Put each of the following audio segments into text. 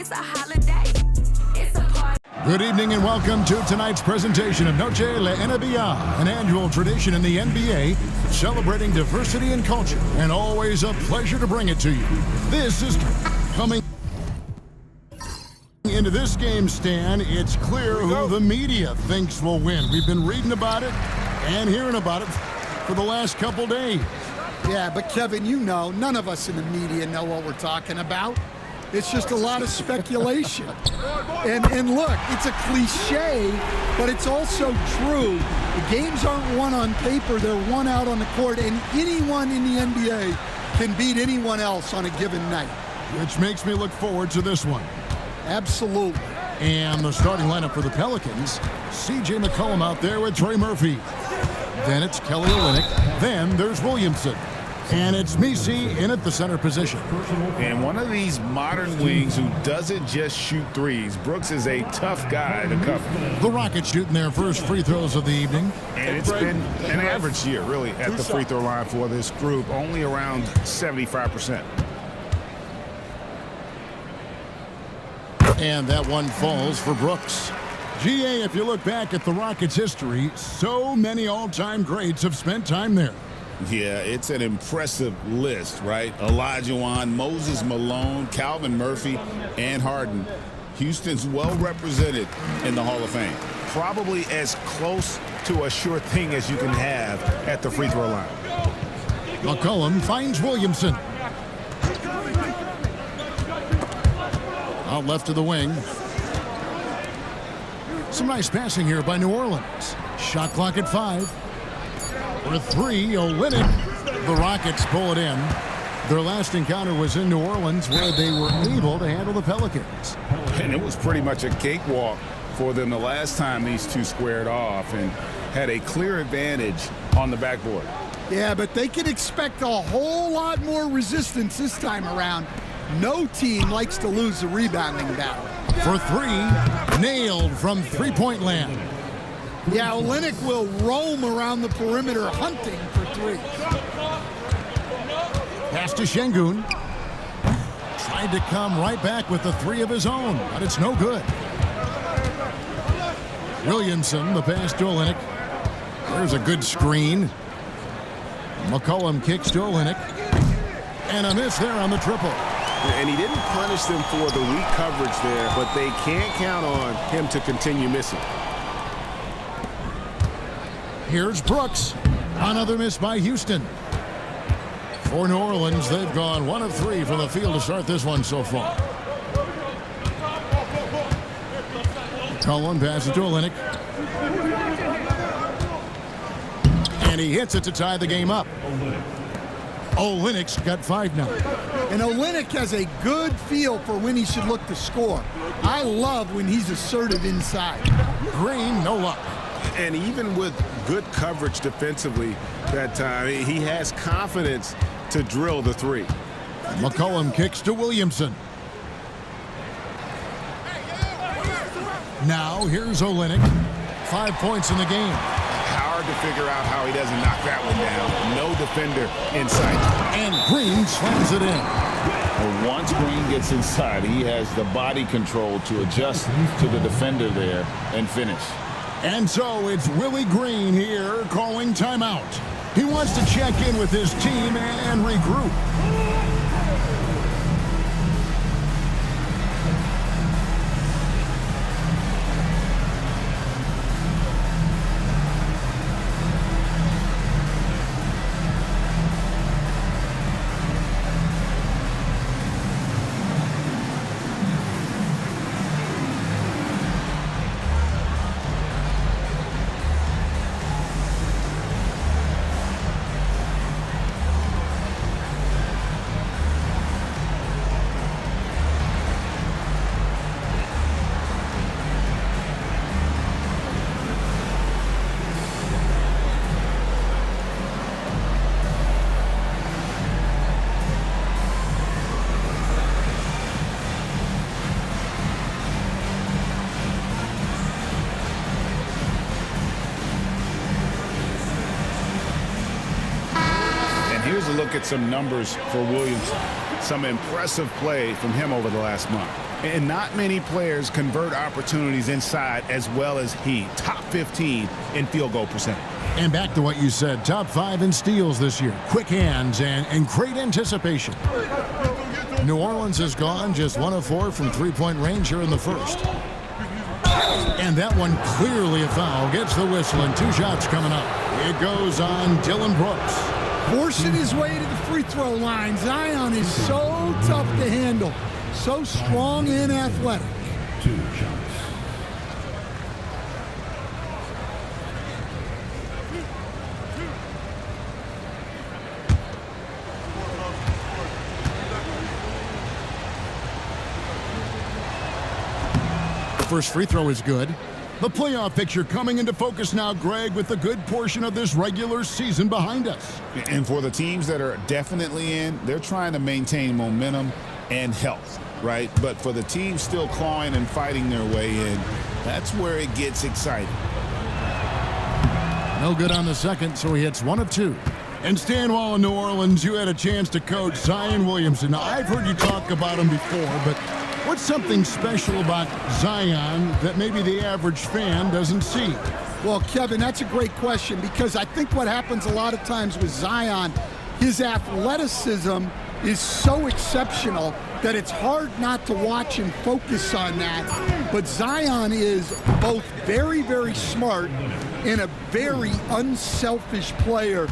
it's a holiday. It's a party. Good evening and welcome to tonight's presentation of Noche La NBA, an annual tradition in the NBA celebrating diversity and culture, and always a pleasure to bring it to you. This is coming into this game, Stan. It's clear who the media thinks will win. We've been reading about it and hearing about it for the last couple days. Yeah, but Kevin, you know, none of us in the media know what we're talking about. It's just a lot of speculation. And look, it's a cliche, but it's also true. The games aren't won on paper, they're won out on the court, and anyone in the NBA can beat anyone else on a given night. Which makes me look forward to this one. Absolutely. And the starting lineup for the Pelicans, C.J. McCollum out there with Trey Murphy. Then it's Kelly Olynyk. Then there's Williamson. And it's Messi in at the center position. And one of these modern wings who doesn't just shoot threes. Brooks is a tough guy to cover. The Rockets shooting their first free throws of the evening. And it's been an average year, really, at the free throw line for this group. Only around 75%. And that one falls for Brooks. GA, if you look back at the Rockets' history, so many all-time greats have spent time there. Yeah, it's an impressive list, right? Olajuwon, Moses Malone, Calvin Murphy, and Harden. Houston's well represented in the Hall of Fame. Probably as close to a sure thing as you can have at the free throw line. McCollum finds Williamson. Out left to the wing. Some nice passing here by New Orleans. Shot clock at 5. For 3, Olynyk. The Rockets pull it in. Their last encounter was in New Orleans, where they were able to handle the Pelicans. And it was pretty much a cakewalk for them the last time these two squared off and had a clear advantage on the backboard. Yeah, but they can expect a whole lot more resistance this time around. No team likes to lose the rebounding battle. For 3, nailed from three-point land. Yeah, Olynyk will roam around the perimeter hunting for 3. Pass to Şengün. Tried to come right back with the 3 of his own, but it's no good. Williamson, the pass to Olynyk. There's a good screen. McCollum kicks to Olynyk. And a miss there on the triple. And he didn't punish them for the weak coverage there, but they can't count on him to continue missing. Here's Brooks. Another miss by Houston. For New Orleans, they've gone 1 of 3 from the field to start this one so far. Cullen passes to Olynyk. And he hits it to tie the game up. Olynyk's got 5 now. And Olynyk has a good feel for when he should look to score. I love when he's assertive inside. Green, no luck. And even with good coverage defensively that time, he has confidence to drill the 3. McCollum kicks to Williamson. Now here's Olynyk. 5 points in the game. Hard to figure out how he doesn't knock that one down. No defender in sight. And Green slams it in. Well, once Green gets inside, he has the body control to adjust to the defender there and finish. And so it's Willie Green here calling timeout. He wants to check in with his team and regroup. Here's a look at some numbers for Williamson. Some impressive play from him over the last month. And not many players convert opportunities inside as well as he. Top 15 in field goal percentage. And back to what you said, top 5 in steals this year. Quick hands and great anticipation. New Orleans has gone just 1 of 4 from three-point range here in the first. And that one clearly a foul. Gets the whistle and 2 shots coming up. It goes on Dylan Brooks. Forcing his way to the free throw line. Zion is so tough to handle. So strong and athletic. 2 shots. First free throw is good. The playoff picture coming into focus now, Greg, with a good portion of this regular season behind us. And for the teams that are definitely in, they're trying to maintain momentum and health, right? But for the teams still clawing and fighting their way in, that's where it gets exciting. No good on the second, so he hits 1 of 2. And Stan, while in New Orleans, you had a chance to coach Zion Williamson. Now, I've heard you talk about him before, but what's something special about Zion that maybe the average fan doesn't see? Well, Kevin, that's a great question because I think what happens a lot of times with Zion, his athleticism is so exceptional that it's hard not to watch and focus on that. But Zion is both very, very smart and a very unselfish player.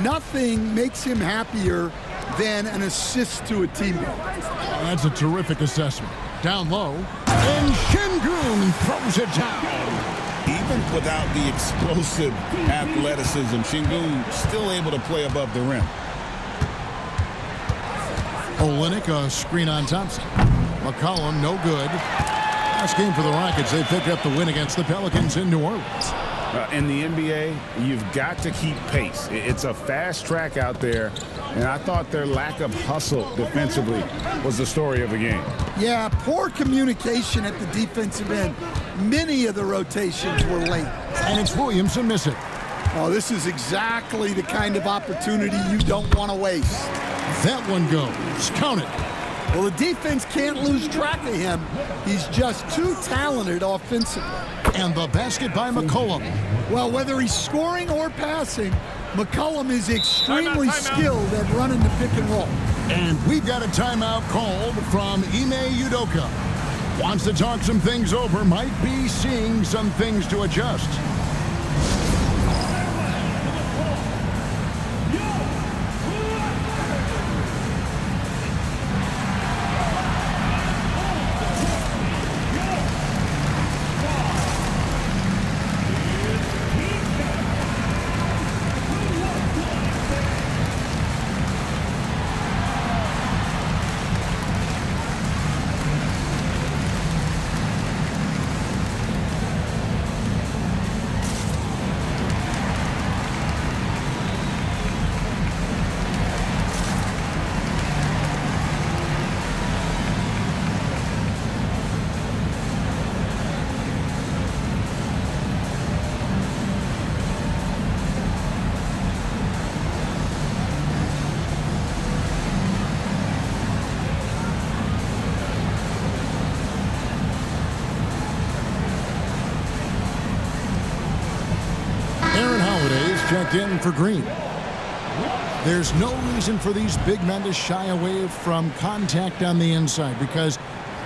Nothing makes him happier than an assist to a teammate. That's a terrific assessment. Down low, and Şengün throws it down. Even without the explosive athleticism, Şengün still able to play above the rim. Olynyk, a screen on Thompson. McCollum, no good. Last game for the Rockets, they pick up the win against the Pelicans in New Orleans. In the NBA, you've got to keep pace. It's a fast track out there, and I thought their lack of hustle defensively was the story of the game. Yeah, poor communication at the defensive end. Many of the rotations were late. And it's Williamson missing. Oh, this is exactly the kind of opportunity you don't want to waste. That one goes. Count it. Well, the defense can't lose track of him. He's just too talented offensively. And the basket by McCollum. Well, whether he's scoring or passing, McCollum is extremely skilled at running the pick and roll. And we've got a timeout called from Ime Udoka. Wants to talk some things over, might be seeing some things to adjust. Checked in for Green. There's no reason for these big men to shy away from contact on the inside because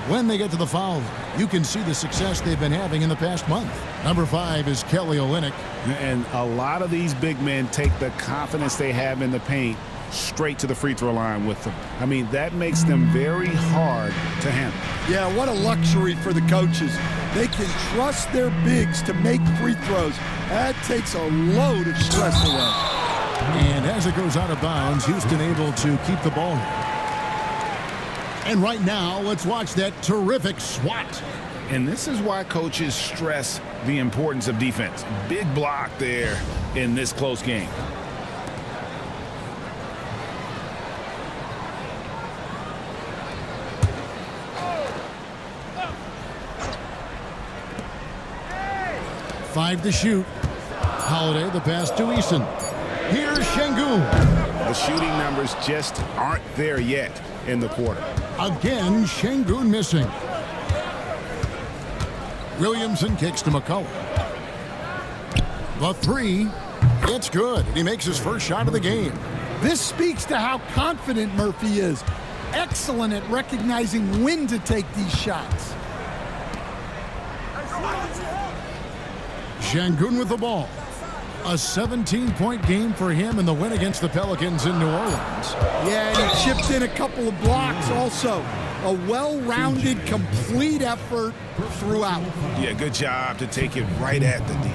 when they get to the foul line, you can see the success they've been having in the past month. Number 5 is Kelly Olynyk. And a lot of these big men take the confidence they have in the paint straight to the free throw line with them. I mean, that makes them very hard to handle. Yeah, what a luxury for the coaches. They can trust their bigs to make free throws. That takes a load of stress away. And as it goes out of bounds, Houston able to keep the ball. And right now, let's watch that terrific swat. And this is why coaches stress the importance of defense. Big block there in this close game. Five to shoot. Holiday, the pass to Eason. Here's Şengün. The shooting numbers just aren't there yet in the quarter. Again, Şengün missing. Williamson kicks to McCullough. The three, it's good. And he makes his first shot of the game. This speaks to how confident Murphy is. Excellent at recognizing when to take these shots. Şengün with the ball. A 17-point game for him in the win against the Pelicans in New Orleans. Yeah, and he chipped in a couple of blocks also. A well-rounded, complete effort throughout. Yeah, good job to take it right at the D.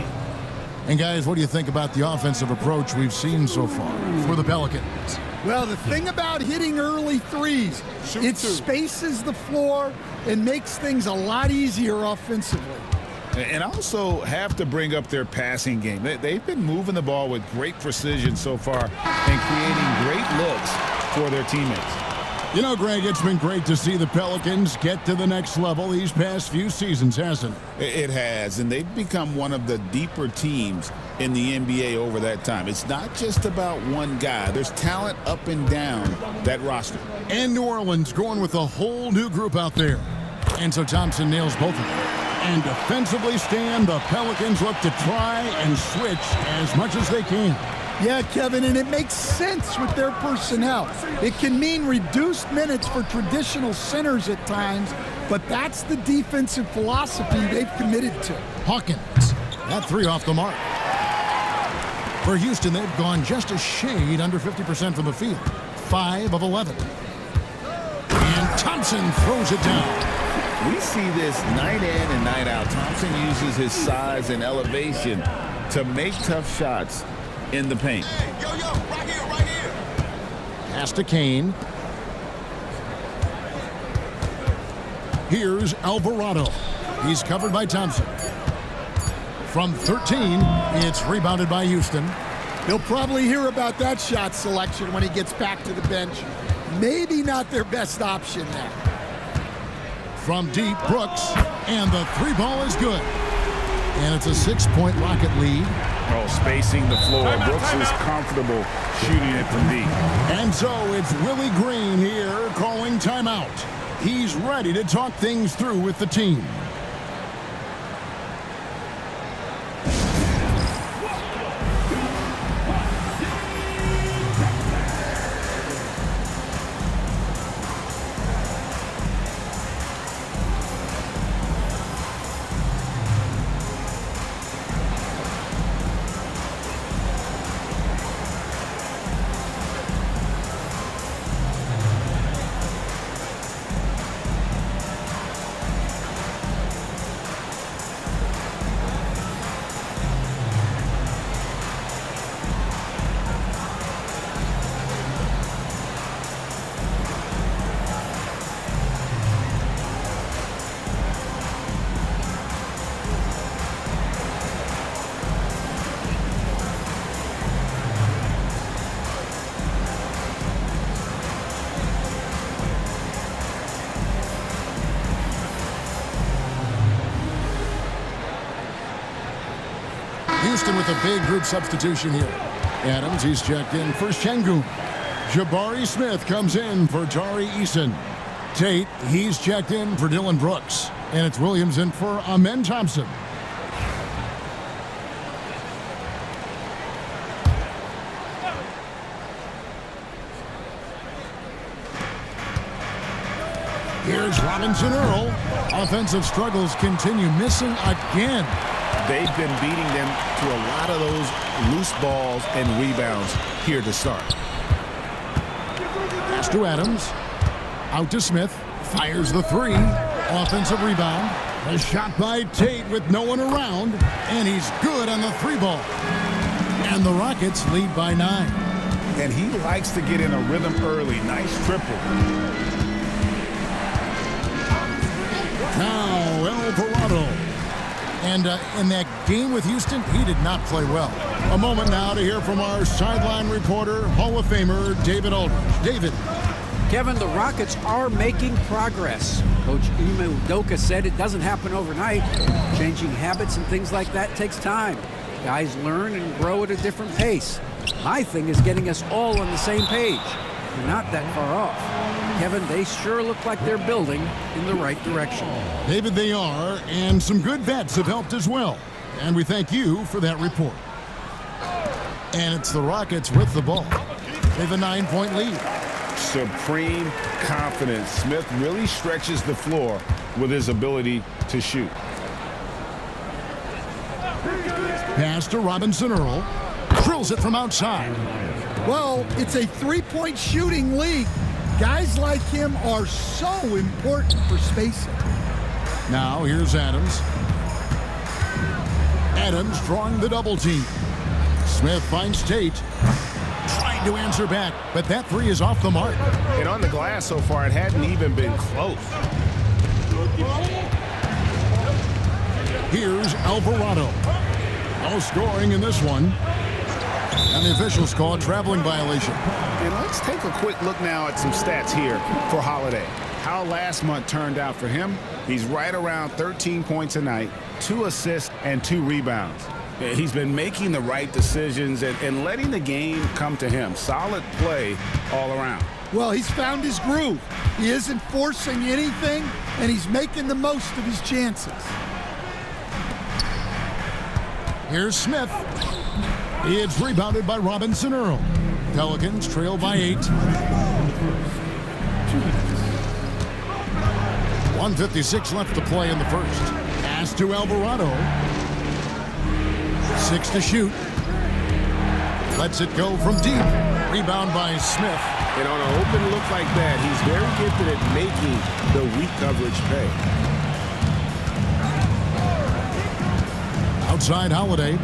And guys, what do you think about the offensive approach we've seen so far for the Pelicans? Well, the thing about hitting early threes, it spaces the floor and makes things a lot easier offensively. And also have to bring up their passing game. They've been moving the ball with great precision so far and creating great looks for their teammates. You know, Greg, it's been great to see the Pelicans get to the next level these past few seasons, hasn't it? It has, and they've become one of the deeper teams in the NBA over that time. It's not just about one guy. There's talent up and down that roster. And New Orleans going with a whole new group out there. And so Thompson nails both of them. And defensively stand, the Pelicans look to try and switch as much as they can. Yeah, Kevin, and it makes sense with their personnel. It can mean reduced minutes for traditional centers at times, but that's the defensive philosophy they've committed to. Hawkins, that three off the mark. For Houston, they've gone just a shade under 50% from the field. 5 of 11. And Thompson throws it down. We see this night in and night out. Thompson uses his size and elevation to make tough shots in the paint. Hey, yo, right here, right here. Pass to Kane. Here's Alvarado. He's covered by Thompson. From 13, it's rebounded by Houston. He'll probably hear about that shot selection when he gets back to the bench. Maybe not their best option there. From deep, Brooks, and the three ball is good. And it's a 6-point Rocket lead. Oh, spacing the floor. Brooks is comfortable shooting it from deep. And so it's Willie Green here calling timeout. He's ready to talk things through with the team. Houston with a big group substitution here. Adams, he's checked in for Şengün. Jabari Smith comes in for Tari Eason. Tate, he's checked in for Dylan Brooks. And it's Williams in for Amen Thompson. Here's Robinson Earl. Offensive struggles continue, missing again. They've been beating them to a lot of those loose balls and rebounds here to start. Pass to Adams. Out to Smith. Fires the three. Offensive rebound. A shot by Tate with no one around. And he's good on the three ball. And the Rockets lead by 9. And he likes to get in a rhythm early. Nice triple. Now Alvarado. And in that game with Houston, he did not play well. A moment now to hear from our sideline reporter, Hall of Famer David Aldridge. David. Kevin, the Rockets are making progress. Coach Ime Udoka said it doesn't happen overnight. Changing habits and things like that takes time. Guys learn and grow at a different pace. My thing is getting us all on the same page. They're not that far off. Kevin, they sure look like they're building in the right direction. David, they are, and some good vets have helped as well. And we thank you for that report. And it's the Rockets with the ball. They have a 9-point lead. Supreme confidence. Smith really stretches the floor with his ability to shoot. Pass to Robinson Earl. Drills it from outside. Well, it's a three-point shooting league. Guys like him are so important for spacing. Now here's Adams. Adams drawing the double team. Smith finds Tate. Trying to answer back, but that three is off the mark. And on the glass so far, it hadn't even been close. Here's Alvarado. No scoring in this one. And the officials call a traveling violation. And let's take a quick look now at some stats here for Holiday. How last month turned out for him. He's right around 13 points a night, 2 assists, and 2 rebounds. He's been making the right decisions and letting the game come to him. Solid play all around. Well, he's found his groove. He isn't forcing anything, and he's making the most of his chances. Here's Smith. It's rebounded by Robinson Earl. Pelicans trail by 8. 1:56 left to play in the first. Pass to Alvarado. 6 to shoot. Lets it go from deep. Rebound by Smith. And on an open look like that, he's very gifted at making the weak coverage pay. Outside Holiday.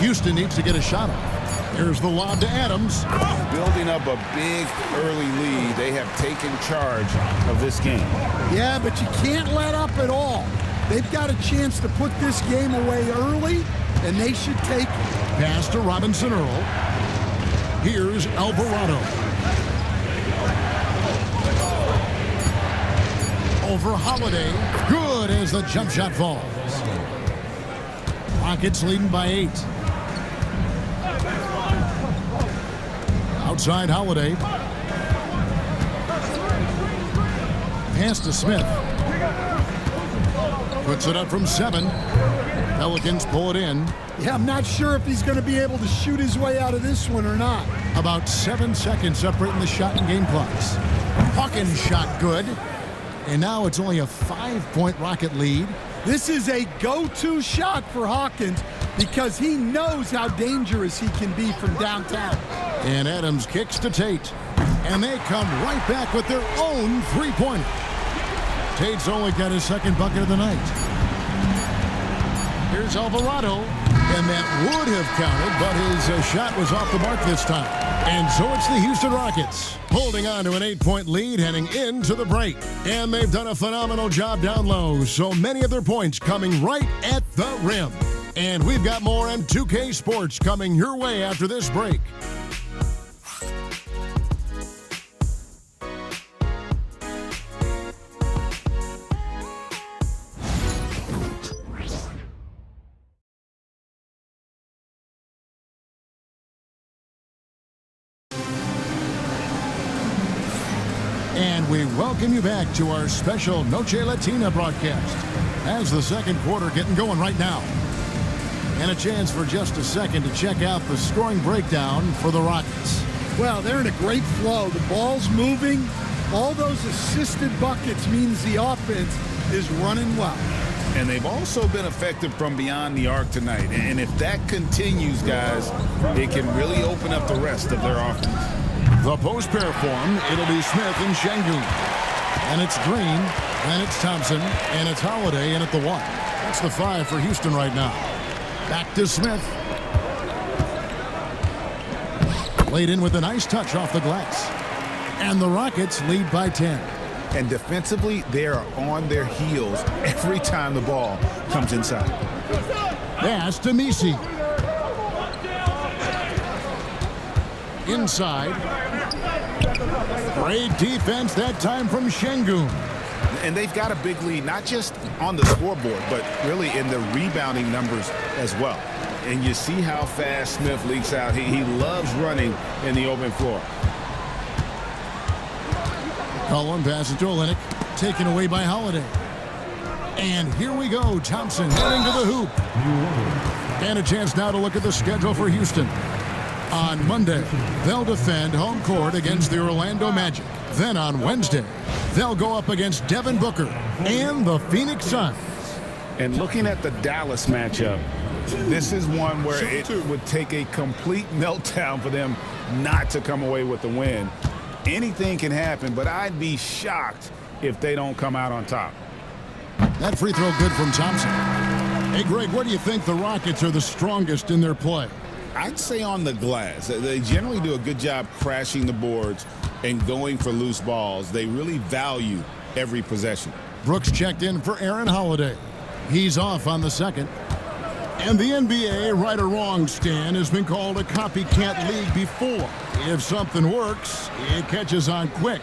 Houston needs to get a shot off. Here's the lob to Adams. Building up a big early lead. They have taken charge of this game. Yeah, but you can't let up at all. They've got a chance to put this game away early, and they should take it. Pass to Robinson Earl. Here's Alvarado. Over Holiday. Good as the jump shot falls. Rockets leading by 8. Outside Holiday. Pass to Smith. Puts it up from 7. Pelicans pull it in. Yeah, I'm not sure if he's going to be able to shoot his way out of this one or not. About 7 seconds separating the shot and game clocks. Hawkins shot good. And now it's only a 5-point Rocket lead. This is a go-to shot for Hawkins because he knows how dangerous he can be from downtown. And Adams kicks to Tate. And they come right back with their own three-pointer. Tate's only got his second bucket of the night. Here's Alvarado. And that would have counted, but his shot was off the mark this time. And so it's the Houston Rockets holding on to an 8-point lead heading into the break. And they've done a phenomenal job down low, so many of their points coming right at the rim. And we've got more M2K Sports coming your way after this break. And we welcome you back to our special Noche Latina broadcast as the second quarter getting going right now. And a chance for just a second to check out the scoring breakdown for the Rockets. Well, they're in a great flow. The ball's moving. All those assisted buckets means the offense is running well. And they've also been effective from beyond the arc tonight. And if that continues, guys, it can really open up the rest of their offense. The post pair form, it'll be Smith and Şengün. And it's Green, and it's Thompson, and it's Holiday in at the 1. That's the 5 for Houston right now. Back to Smith. Laid in with a nice touch off the glass. And the Rockets lead by 10. And defensively, they are on their heels every time the ball comes inside. Pass to Messi. Inside. Great defense that time from Şengün. And they've got a big lead, not just on the scoreboard, but really in the rebounding numbers as well. And you see how fast Smith leaks out. He loves running in the open floor. Cullen passes to Olynyk, taken away by Holiday. And here we go. Thompson heading to the hoop. And a chance now to look at the schedule for Houston. On Monday, they'll defend home court against the Orlando Magic. Then on Wednesday, they'll go up against Devin Booker and the Phoenix Suns. And looking at the Dallas matchup, this is one where it would take a complete meltdown for them not to come away with the win. Anything can happen, but I'd be shocked if they don't come out on top. That free throw good from Thompson. Hey, Greg, where do you think the Rockets are the strongest in their play? I'd say on the glass. They generally do a good job crashing the boards and going for loose balls. They really value every possession. Brooks checked in for Aaron Holiday. He's off on the second. And the NBA, right or wrong, Stan, has been called a copycat league before. If something works, it catches on quick.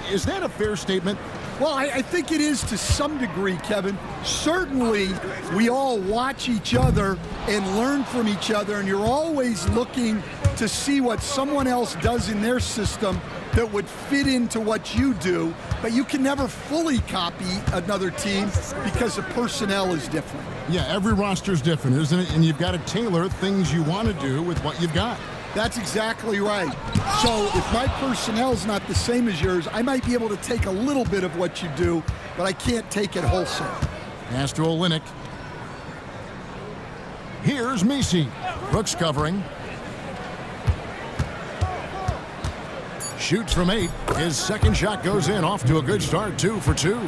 Is that a fair statement? Well, I think it is to some degree, Kevin. Certainly, we all watch each other and learn from each other, and you're always looking to see what someone else does in their system that would fit into what you do, but you can never fully copy another team because the personnel is different. Yeah, every roster's different, isn't it? And you've got to tailor things you want to do with what you've got. That's exactly right. So if my personnel's not the same as yours, I might be able to take a little bit of what you do, but I can't take it wholesale. Pass to Olynyk. Here's Messi. Brooks covering. Shoots from 8. His second shot goes in. Off to a good start. 2 for 2.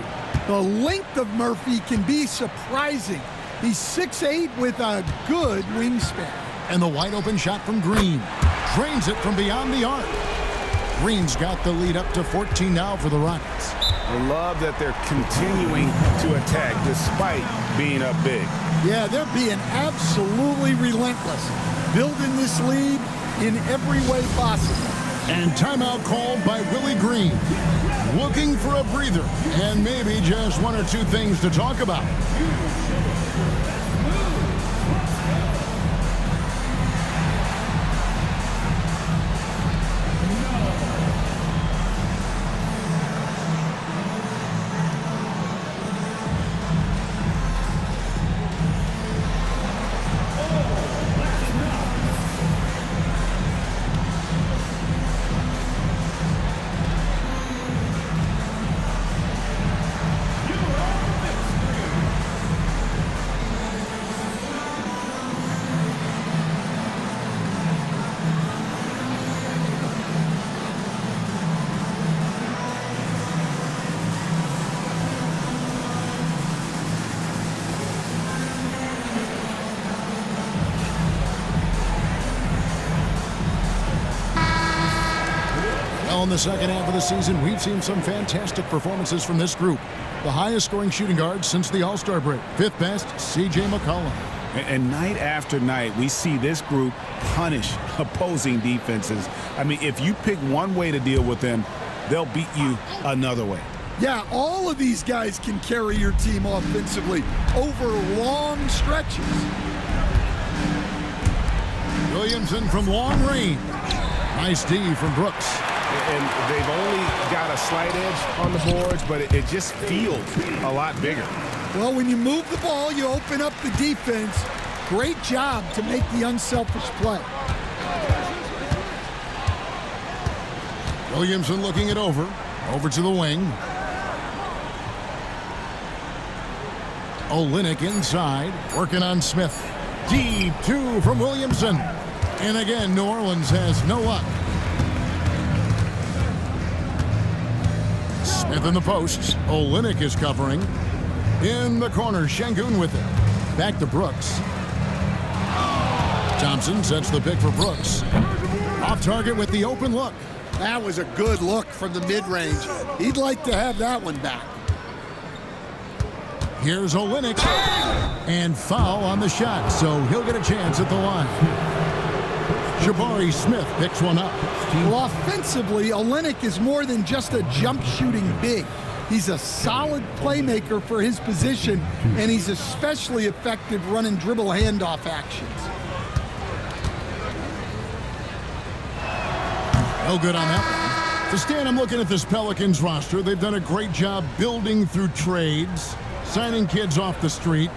The length of Murphy can be surprising. He's 6'8" with a good wingspan. And the wide open shot from Green. Drains it from beyond the arc. Green's got the lead up to 14 now for the Rockets. I love that they're continuing to attack despite being up big. Yeah, they're being absolutely relentless. Building this lead in every way possible. And timeout called by Willie Green. Looking for a breather and maybe just one or two things to talk about. In the second half of the season, we've seen some fantastic performances from this group. The highest scoring shooting guard since the All-Star break. 5th best, C.J. McCollum. And night after night, we see this group punish opposing defenses. I mean, if you pick one way to deal with them, they'll beat you another way. Yeah, all of these guys can carry your team offensively over long stretches. Williamson from long range. Nice D from Brooks. And they've only got a slight edge on the boards, but it just feels a lot bigger. Well, when you move the ball, you open up the defense. Great job to make the unselfish play. Williamson looking it over. Over to the wing. Olynyk inside. Working on Smith. Deep 2 from Williamson. And again, New Orleans has no luck. Smith in the posts. Olynyk is covering. In the corner, Şengün with it. Back to Brooks. Thompson sets the pick for Brooks. Off target with the open look. That was a good look from the mid-range. He'd like to have that one back. Here's Olynyk. And foul on the shot, so he'll get a chance at the line. Jabari Smith picks one up. Well, offensively, Olynyk is more than just a jump shooting big. He's a solid playmaker for his position, and he's especially effective running dribble handoff actions. No good on that one. So, Stan, I'm looking at this Pelicans roster. They've done a great job building through trades, signing kids off the street,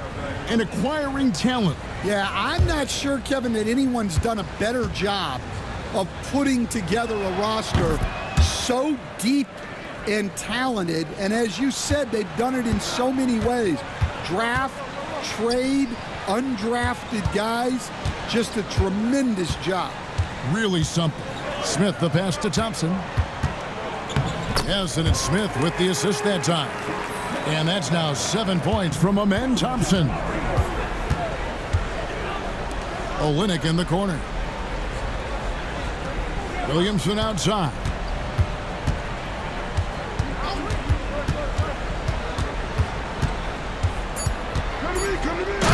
and acquiring talent. Yeah, I'm not sure, Kevin, that anyone's done a better job of putting together a roster so deep and talented. And as you said, they've done it in so many ways. Draft, trade, undrafted guys. Just a tremendous job. Really something. Smith the pass to Thompson. Yes, and it's Smith with the assist that time. And that's now 7 points from Amen Thompson. Olynyk in the corner. Williamson outside.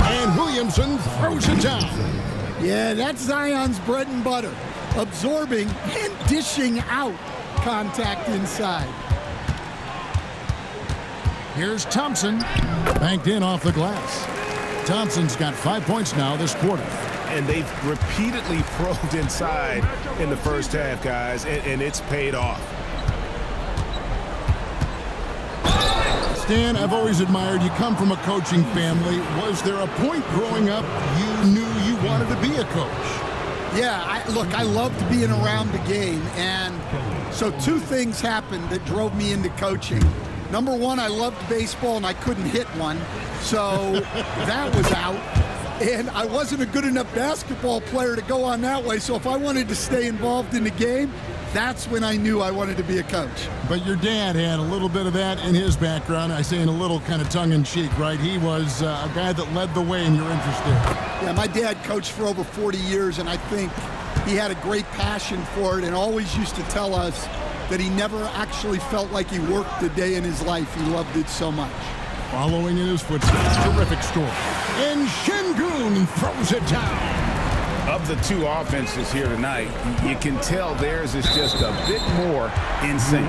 And Williamson throws it down. Yeah, that's Zion's bread and butter. Absorbing and dishing out contact inside. Here's Thompson. Banked in off the glass. Thompson's got 5 points now this quarter. And they've repeatedly probed inside in the first half, guys, and it's paid off. Stan, I've always admired you. Come from a coaching family. Was there a point growing up you knew you wanted to be a coach? Yeah, look, I loved being around the game, and so two things happened that drove me into coaching. Number one, I loved baseball, and I couldn't hit one, so that was out. And I wasn't a good enough basketball player to go on that way, so if I wanted to stay involved in the game, that's when I knew I wanted to be a coach. But your dad had a little bit of that in his background. I say in a little kind of tongue-in-cheek, right? He was a guy that led the way in your interest there. Yeah, my dad coached for over 40 years, and I think he had a great passion for it and always used to tell us that he never actually felt like he worked a day in his life. He loved it so much. Following in his footsteps, terrific story. And Şengün throws it down. Of the two offenses here tonight, you can tell theirs is just a bit more in sync.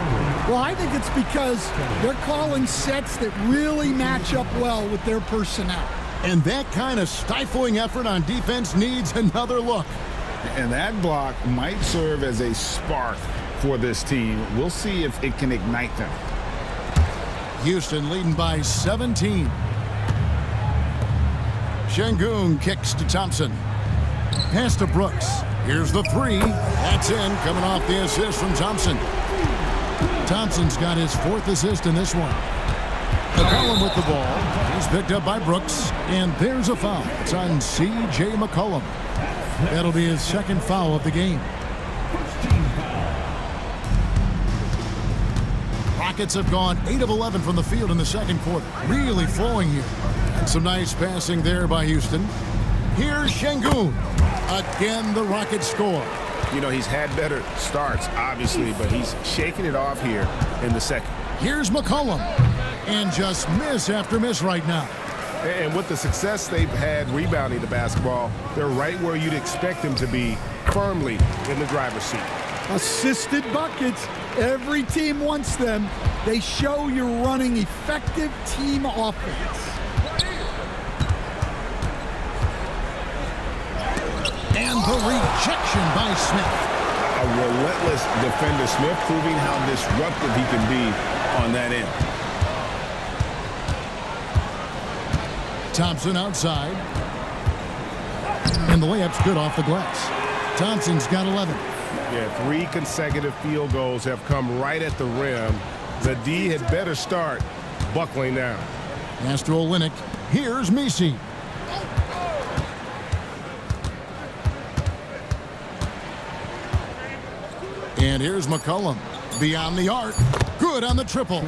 Well, I think it's because they're calling sets that really match up well with their personnel. And that kind of stifling effort on defense needs another look. And that block might serve as a spark for this team. We'll see if it can ignite them. Houston leading by 17. Şengün kicks to Thompson. Pass to Brooks. Here's the three. That's in, coming off the assist from Thompson. Thompson's got his fourth assist in this one. McCollum with the ball. He's picked up by Brooks. And there's a foul. It's on C.J. McCollum. That'll be his second foul of the game. Rockets have gone 8 of 11 from the field in the second quarter. Really flowing here. And some nice passing there by Houston. Here's Şengün. Again, the Rockets score. You know, he's had better starts, obviously, but he's shaking it off here in the second. Here's McCollum. And just miss after miss right now. And with the success they've had rebounding the basketball, they're right where you'd expect them to be, firmly in the driver's seat. Assisted buckets. Every team wants them. They show you're running effective team offense. And the rejection by Smith. A relentless defender. Smith proving how disruptive he can be on that end. Thompson outside. And the layup's good off the glass. Thompson's got 11. Yeah, 3 consecutive field goals have come right at the rim. The D had better start buckling down. Pass to Olynyk. Here's Messi. And here's McCollum. Beyond the arc. Good on the triple.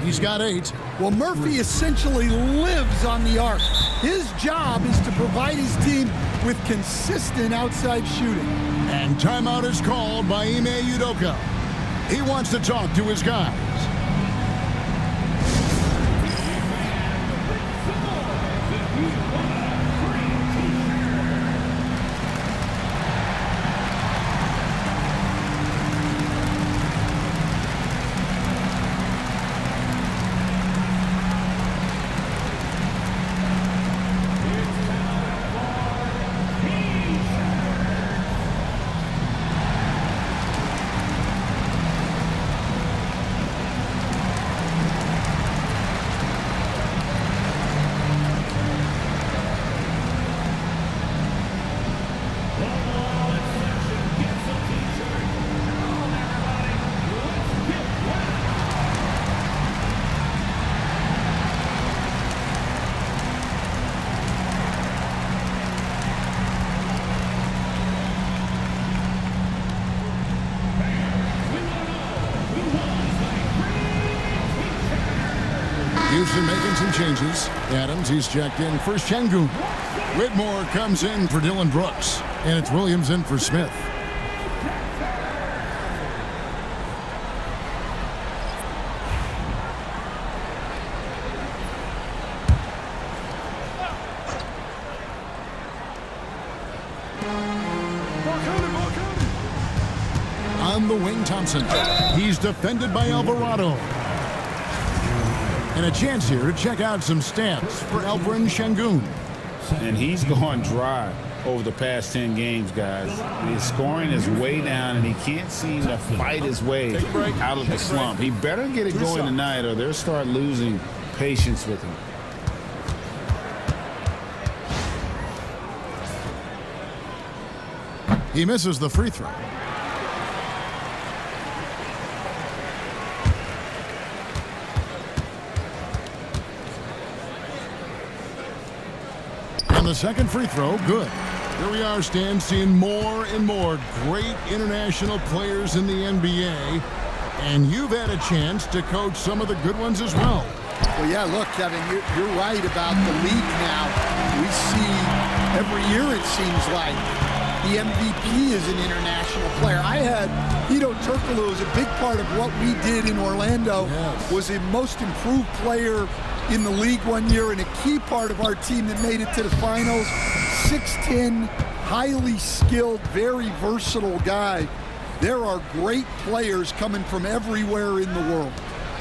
He's got 8. Well, Murphy essentially lives on the arc. His job is to provide his team with consistent outside shooting. And timeout is called by Ime Udoka. He wants to talk to his guys. Houston making some changes. Adams, he's checked in for Şengün. Whitmore comes in for Dylan Brooks. And it's Williams in for Smith. On the wing, Thompson. He's defended by Alvarado. And a chance here to check out some stats for Alperen Şengün. And he's gone dry over the past 10 games, guys. His scoring is way down, and he can't seem to fight his way out of the slump. He better get it going tonight, or they'll start losing patience with him. He misses the free throw. And the second free throw, good. Here we are, Stan, seeing more and more great international players in the NBA. And you've had a chance to coach some of the good ones as well. Well, yeah, look, Kevin, you're right about the league now. We see every year, it seems like, the MVP is an international player. I had Hedo Turkoglu as a big part of what we did in Orlando. Yes. Was a most improved player in the league one year and a key part of our team that made it to the finals. 6'10", highly skilled, very versatile guy. There are great players coming from everywhere in the world.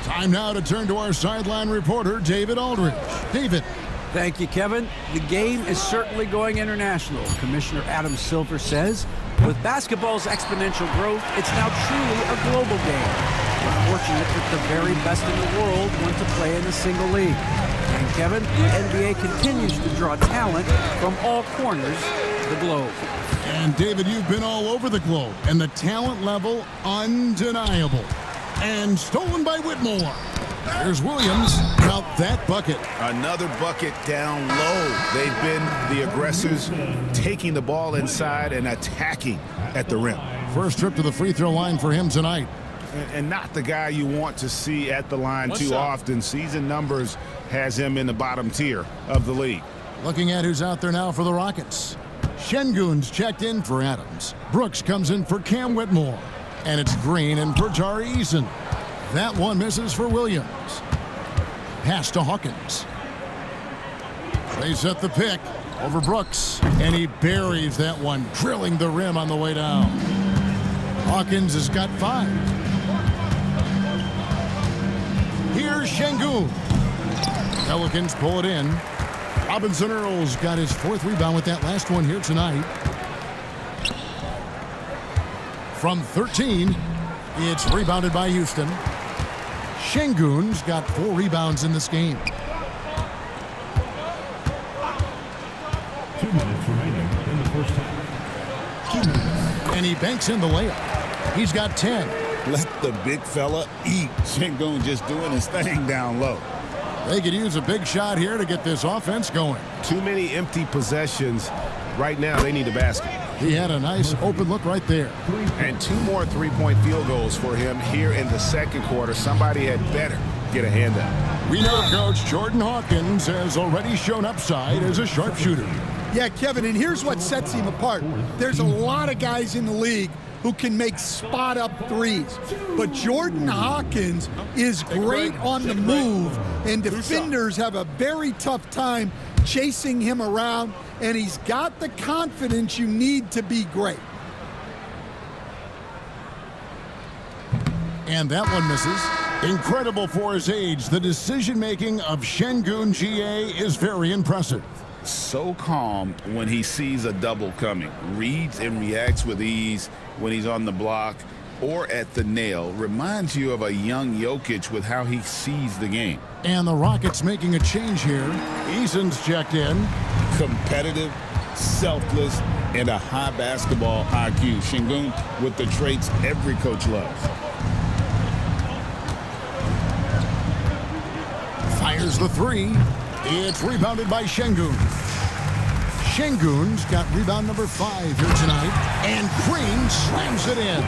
Time now to turn to our sideline reporter, David Aldridge. David. Thank you, Kevin. The game is certainly going international. Commissioner Adam Silver says, with basketball's exponential growth, it's now truly a global game. We're fortunate that the very best in the world want to play in a single league. And Kevin, the NBA continues to draw talent from all corners of the globe. And David, you've been all over the globe, and the talent level undeniable. And stolen by Whitmore. There's Williams. Count that bucket. Another bucket down low. They've been the aggressors, taking the ball inside and attacking at the rim. First trip to the free throw line for him tonight. And not the guy you want to see at the line too often. Season numbers has him in the bottom tier of the league. Looking at who's out there now for the Rockets. Şengün's checked in for Adams. Brooks comes in for Cam Whitmore. And it's Green and for Tari Eason. That one misses for Williams. Pass to Hawkins. They set the pick over Brooks. And he buries that one, drilling the rim on the way down. Hawkins has got 5. Here's Şengün. Pelicans pull it in. Robinson Earls got his 4th rebound with that last one here tonight. From 13, it's rebounded by Houston. Şengün's got 4 rebounds in this game. 2 minutes remaining in the first half. 2 minutes. And he banks in the layup. He's got 10. Let the big fella eat. Şengün just doing his thing down low. They could use a big shot here to get this offense going. Too many empty possessions. Right now, they need a basket. He had a nice open look right there. And 2 more three-point field goals for him here in the second quarter. Somebody had better get a hand up. We know Coach Jordan Hawkins has already shown upside as a sharpshooter. Yeah, Kevin, and here's what sets him apart. There's a lot of guys in the league who can make spot-up threes. But Jordan Hawkins is great on the move, and defenders have a very tough time chasing him around, and he's got the confidence you need to be great. And that one misses. Incredible for his age. The decision-making of Şengün GA is very impressive. So calm when he sees a double coming. Reads and reacts with ease when he's on the block or at the nail. Reminds you of a young Jokic with how he sees the game. And the Rockets making a change here. Eason's checked in. Competitive, selfless, and a high basketball IQ. Şengün with the traits every coach loves. Fires the 3. It's rebounded by Şengün. Şengün's got rebound number 5 here tonight. And Green slams it in.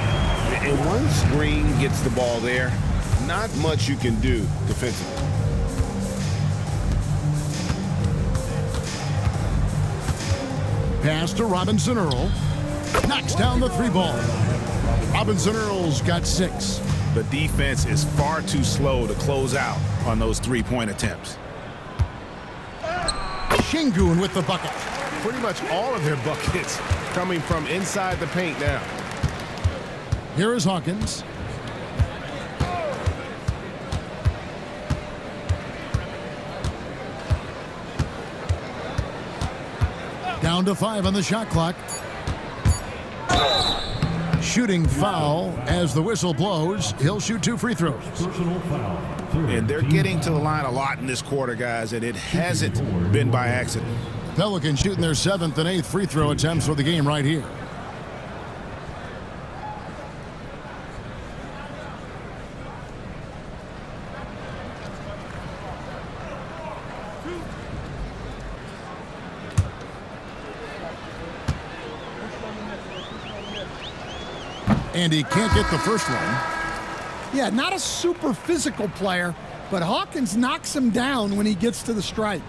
And once Green gets the ball there, not much you can do defensively. Pass to Robinson Earl. Knocks down the three ball. Robinson Earl's got 6. The defense is far too slow to close out on those three-point attempts. Şengün with the bucket. Pretty much all of their buckets coming from inside the paint now. Here is Hawkins. Down to 5 on the shot clock. Shooting foul as the whistle blows. He'll shoot 2 free throws. Personal foul. And they're getting to the line a lot in this quarter, guys, and it hasn't been by accident. Pelicans shooting their 7th and 8th free throw attempts for the game right here. And he can't get the first one. Yeah, not a super physical player, but Hawkins knocks him down when he gets to the stripe.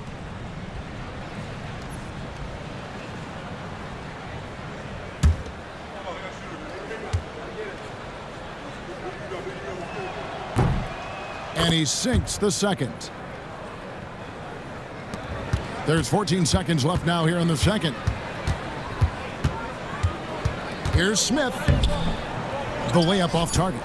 And he sinks the second. There's 14 seconds left now here in the second. Here's Smith. The layup off target.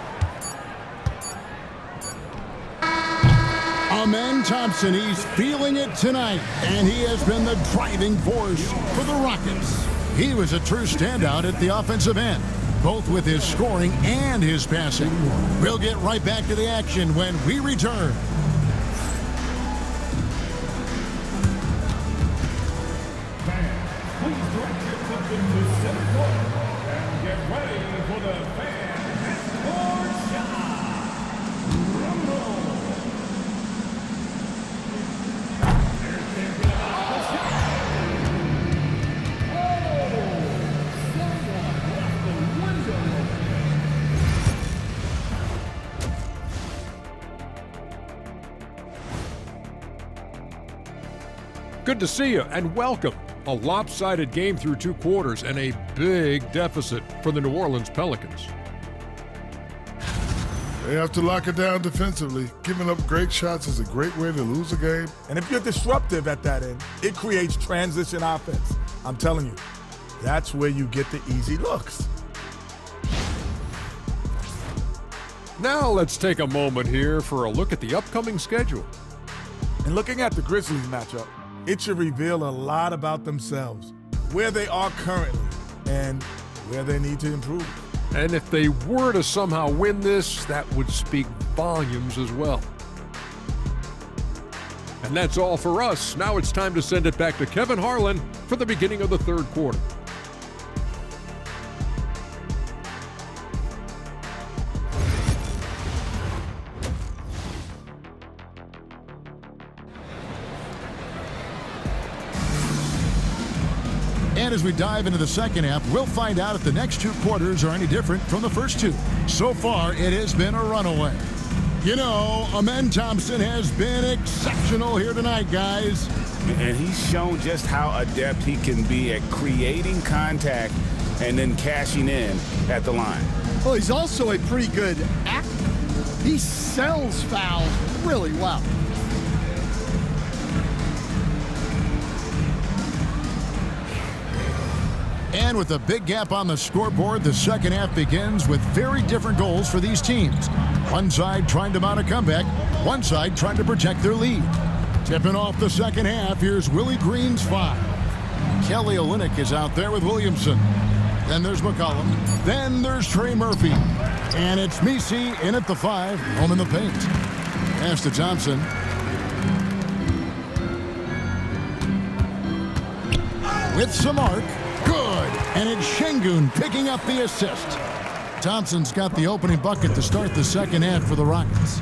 Amen Thompson, he's feeling it tonight, and he has been the driving force for the Rockets. He was a true standout at the offensive end, both with his scoring and his passing. We'll get right back to the action when we return. Please direct your attention to center court and get ready for the fan basketball shot. Rumble. They're thinking about the shot. Oh, someone left the window open. Good to see you and welcome. A lopsided game through 2 quarters and a big deficit for the New Orleans Pelicans. They have to lock it down defensively. Giving up great shots is a great way to lose a game. And if you're disruptive at that end, it creates transition offense. I'm telling you, that's where you get the easy looks. Now let's take a moment here for a look at the upcoming schedule. And looking at the Grizzlies matchup, it should reveal a lot about themselves, where they are currently, and where they need to improve. And if they were to somehow win this, that would speak volumes as well. And that's all for us. Now it's time to send it back to Kevin Harlan for the beginning of the 3rd quarter. And as we dive into the second half, we'll find out if the next 2 quarters are any different from the first 2. So far, it has been a runaway. You know, Amen Thompson has been exceptional here tonight, guys. And he's shown just how adept he can be at creating contact and then cashing in at the line. Well, he's also a pretty good actor. He sells fouls really well. And with a big gap on the scoreboard, the second half begins with very different goals for these teams. One side trying to mount a comeback, one side trying to protect their lead. Tipping off the second half, here's Willie Green's 5. Kelly Olynyk is out there with Williamson. Then there's McCollum. Then there's Trey Murphy. And it's Messi in at the 5, home in the paint. Pass to Thompson. With some arc. Good. And it's Şengün picking up the assist. Thompson's got the opening bucket to start the second half for the Rockets.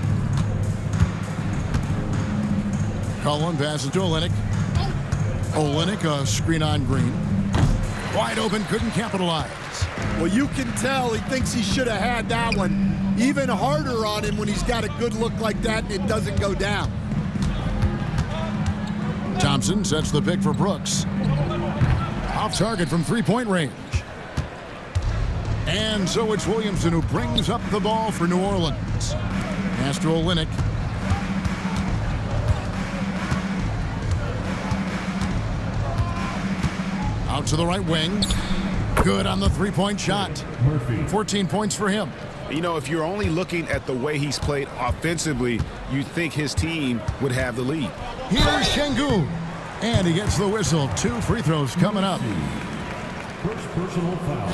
Cullen passes to Olynyk. Olynyk, a screen on Green. Wide open, couldn't capitalize. Well, you can tell he thinks he should have had that one. Even harder on him when he's got a good look like that and it doesn't go down. Thompson sets the pick for Brooks. Off target from three-point range. And so it's Williamson who brings up the ball for New Orleans. Pass to Olynyk. Out to the right wing. Good on the three-point shot. 14 points for him. You know, if you're only looking at the way he's played offensively, you'd think his team would have the lead. Here's Şengün. And he gets the whistle. 2 free throws coming up.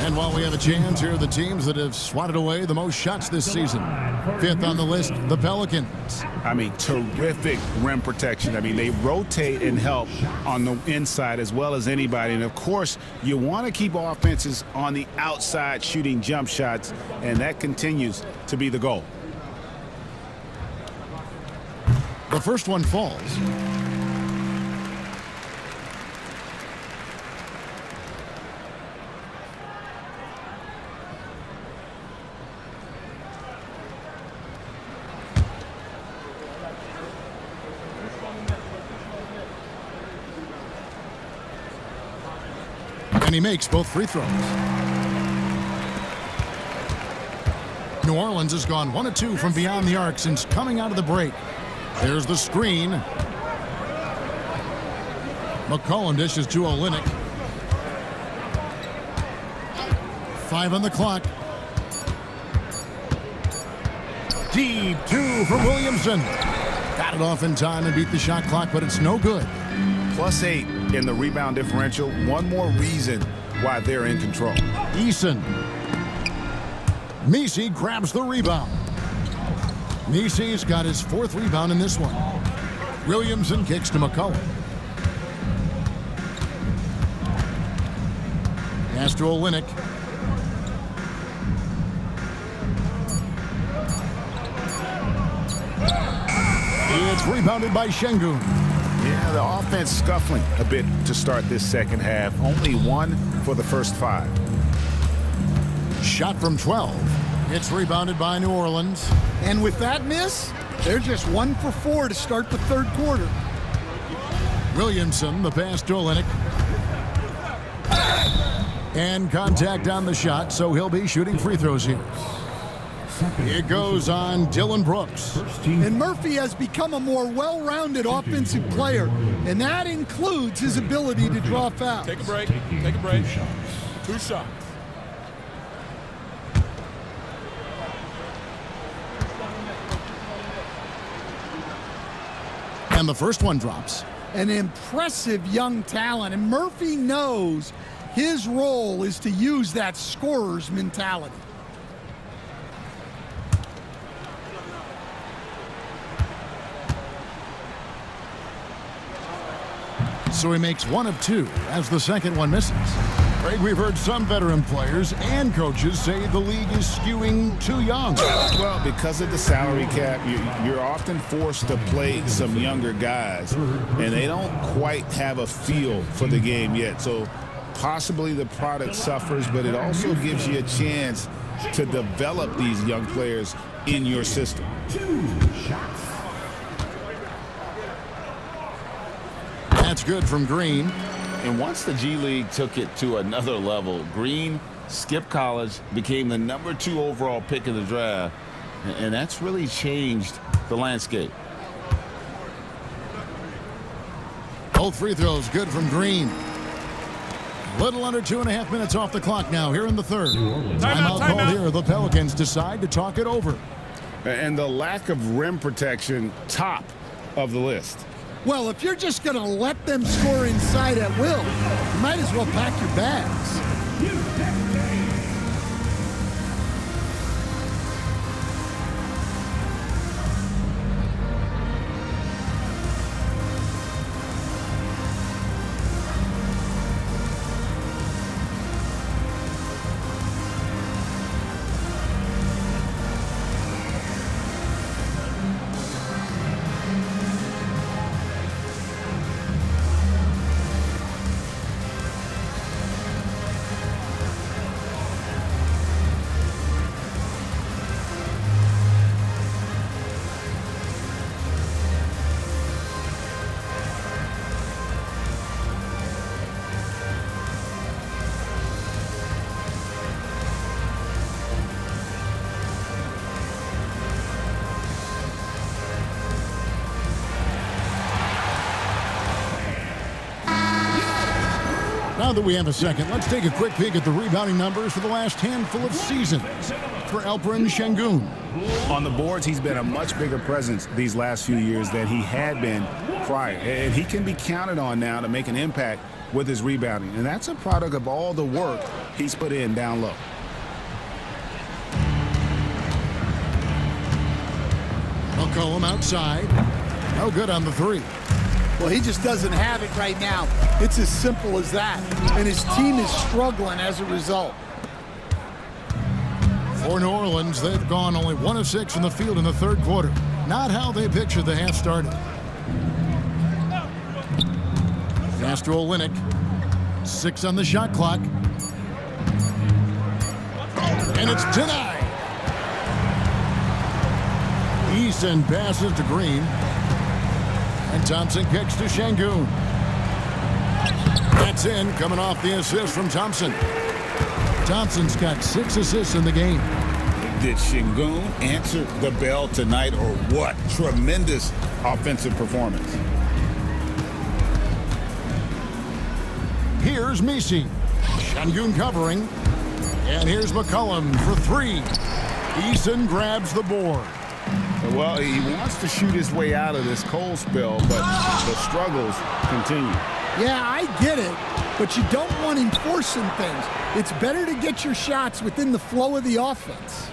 And while we have a chance, here are the teams that have swatted away the most shots this season. 5th on the list, the Pelicans. I mean, terrific rim protection. I mean, they rotate and help on the inside as well as anybody. And, of course, you want to keep offenses on the outside shooting jump shots, and that continues to be the goal. The first one falls. And he makes both free throws. New Orleans has gone 1 of 2 from beyond the arc since coming out of the break. There's the screen. McCollum dishes to Olynyk. 5 on the clock. Deep 2 from Williamson. Got it off in time and beat the shot clock, but it's no good. +8 in the rebound differential. One more reason why they're in control. Eason. Messi grabs the rebound. Messi's got his 4th rebound in this one. Williamson kicks to McCollum. Pass to Olynyk. It's rebounded by Şengün. Yeah, the offense scuffling a bit to start this second half. Only 1 for the first 5. Shot from 12. It's rebounded by New Orleans. And with that miss, they're just 1 for 4 to start the third quarter. Williamson, the pass to Olynyk. And contact on the shot, so he'll be shooting free throws here. It goes on Dylan Brooks. And Murphy has become a more well-rounded offensive player, and that includes his ability to draw fouls. Take a break. Take a break. 2 shots. And the first one drops. An impressive young talent, and Murphy knows his role is to use that scorer's mentality. So he makes 1 of 2 as the second one misses. Craig, we've heard some veteran players and coaches say the league is skewing too young. Well, because of the salary cap, you're often forced to play some younger guys, and they don't quite have a feel for the game yet. So possibly the product suffers, but it also gives you a chance to develop these young players in your system. 2 shots. That's good from Green. And once the G League took it to another level, Green skipped college, became the #2 overall pick in the draft, and that's really changed the landscape. Both free throws good from Green. Little under 2.5 minutes off the clock now here in the third. Timeout call here. The Pelicans decide to talk it over. And the lack of rim protection, top of the list. Well, if you're just going to let them score inside at will, you might as well pack your bags. Now that we have a second, let's take a quick peek at the rebounding numbers for the last handful of seasons for Alperen Şengün. On the boards, he's been a much bigger presence these last few years than he had been prior. And he can be counted on now to make an impact with his rebounding. And that's a product of all the work he's put in down low. McCollum outside. No good on the three. Well, he just doesn't have it right now. It's as simple as that. And his team is struggling as a result. For New Orleans, they've gone only 1 of 6 from the field in the third quarter. Not how they pictured the half started. Pass to Olynyk. 6 on the shot clock. And it's denied. Eason passes to Green. And Thompson kicks to Şengün. That's in, coming off the assist from Thompson. Thompson's got 6 assists in the game. Did Şengün answer the bell tonight or what? Tremendous offensive performance. Here's Messi. Şengün covering. And here's McCollum for 3. Eason grabs the board. Well, he wants to shoot his way out of this cold spell, but the struggles continue. Yeah, I get it, but you don't want him forcing things. It's better to get your shots within the flow of the offense.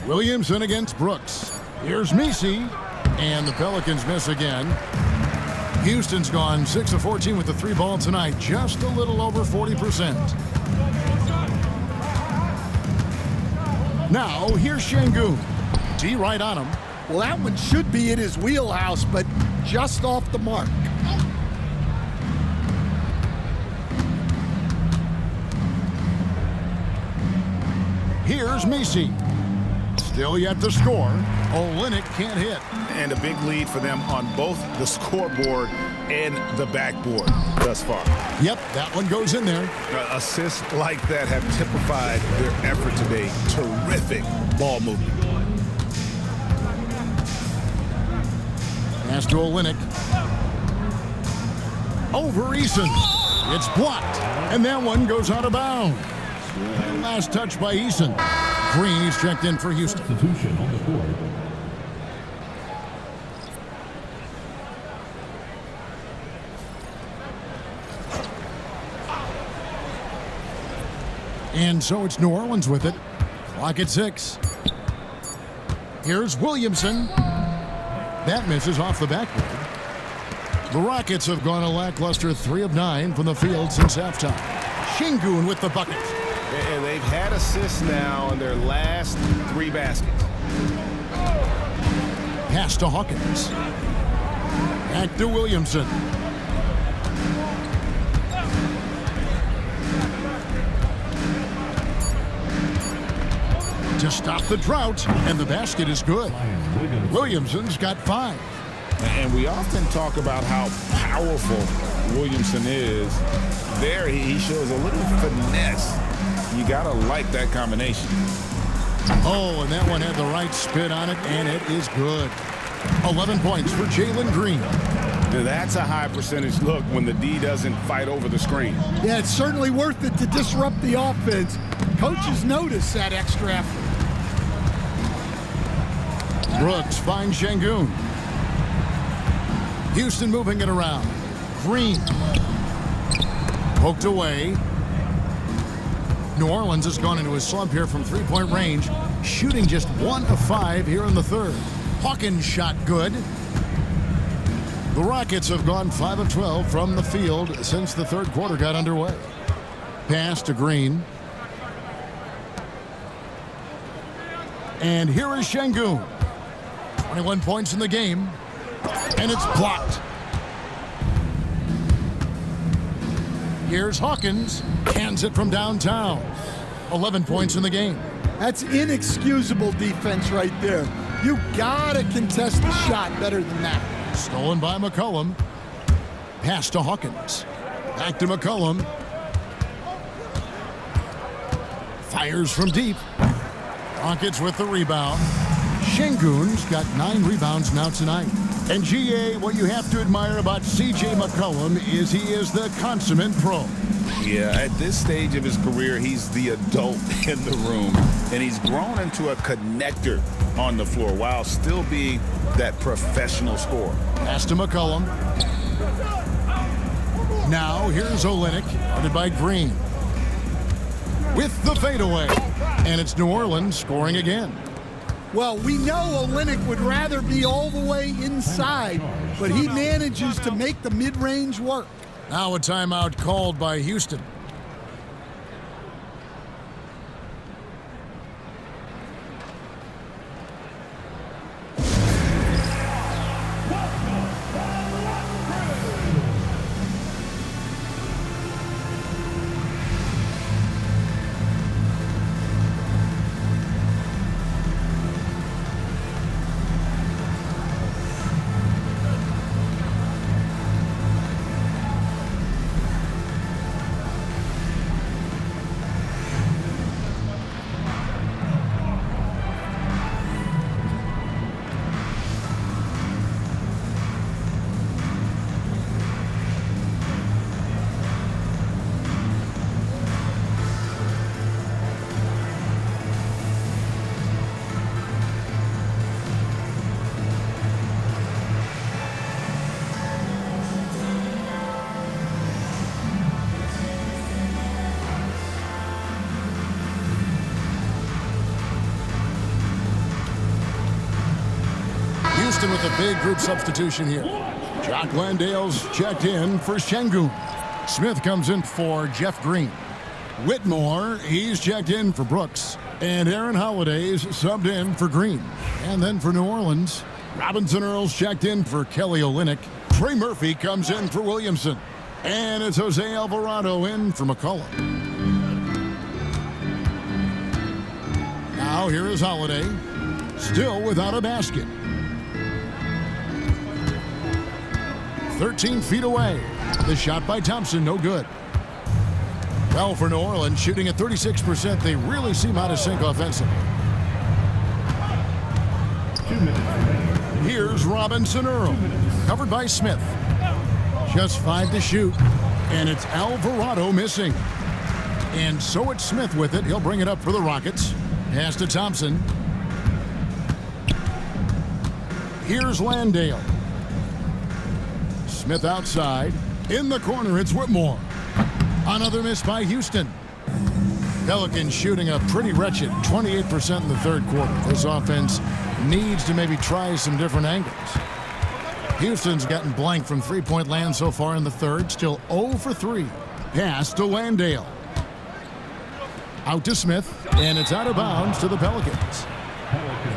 Williamson against Brooks. Here's Messi, and the Pelicans miss again. Houston's gone 6 of 14 with the 3 ball tonight, just a little over 40%. Now, here's Şengün. D right on him. Well, that one should be in his wheelhouse, but just off the mark. Here's Messi. Still yet to score. Olynyk can't hit. And a big lead for them on both the scoreboard and the backboard thus far. Yep, that one goes in there. Assists like that have typified their effort today. Terrific ball movement. Pass to Olynyk. Over Eason. It's blocked. And that one goes out of bounds. Last touch by Eason. Green is checked in for Houston. Substitution on the court. And so it's New Orleans with it. Clock at 6. Here's Williamson. That misses off the backboard. The Rockets have gone a lackluster 3 of 9 from the field since halftime. Şengün with the bucket. And they've had assists now in their last 3 baskets. Pass to Hawkins. Back to Williamson. To stop the drought, and the basket is good. Williamson's got 5. And we often talk about how powerful Williamson is. There, he shows a little finesse. You gotta like that combination. Oh, and that one had the right spin on it, and it is good. 11 points for Jalen Green. Now, that's a high percentage look when the D doesn't fight over the screen. Yeah, it's certainly worth it to disrupt the offense. Coaches notice that extra effort. Brooks finds Şengün. Houston moving it around. Green. Poked away. New Orleans has gone into a slump here from 3-point range, shooting just 1 of 5 here in the third. Hawkins shot good. The Rockets have gone 5 of 12 from the field since the third quarter got underway. Pass to Green. And here is Şengün. 21 points in the game. And it's blocked. Here's Hawkins. Hands it from downtown. 11 points in the game. That's inexcusable defense right there. You gotta contest the shot better than that. Stolen by McCollum. Pass to Hawkins. Back to McCollum. Fires from deep. Rockets with the rebound. Şengün's got 9 rebounds now tonight. And GA, what you have to admire about C.J. McCollum is he is the consummate pro. Yeah, at this stage of his career, he's the adult in the room, and he's grown into a connector on the floor while still being that professional scorer. Pass to McCollum. Now here's Olynyk, guarded by Green. With the fadeaway. And it's New Orleans scoring again. Well, we know Olynyk would rather be all the way inside, but he manages to make the mid-range work. Now a timeout called by Houston. Houston with a big group substitution here. Jock Landale's checked in for Şengün. Smith comes in for Jeff Green. Whitmore, he's checked in for Brooks. And Aaron Holiday's subbed in for Green. And then for New Orleans, Robinson Earls checked in for Kelly Olynyk. Trey Murphy comes in for Williamson. And it's Jose Alvarado in for McCollum. Now here is Holiday, still without a basket. 13 feet away. The shot by Thompson, no good. Well, for New Orleans, shooting at 36%, they really seem out of sync offensively. Here's Robinson Earl, covered by Smith. Just 5 to shoot, and it's Alvarado missing. And so it's Smith with it. He'll bring it up for the Rockets. Pass to Thompson. Here's Landale. Smith outside. In the corner, it's Whitmore. Another miss by Houston. Pelicans shooting a pretty wretched 28% in the third quarter. This offense needs to maybe try some different angles. Houston's gotten blank from three-point land so far in the third. Still 0 for 3. Pass to Landale. Out to Smith, and it's out of bounds to the Pelicans.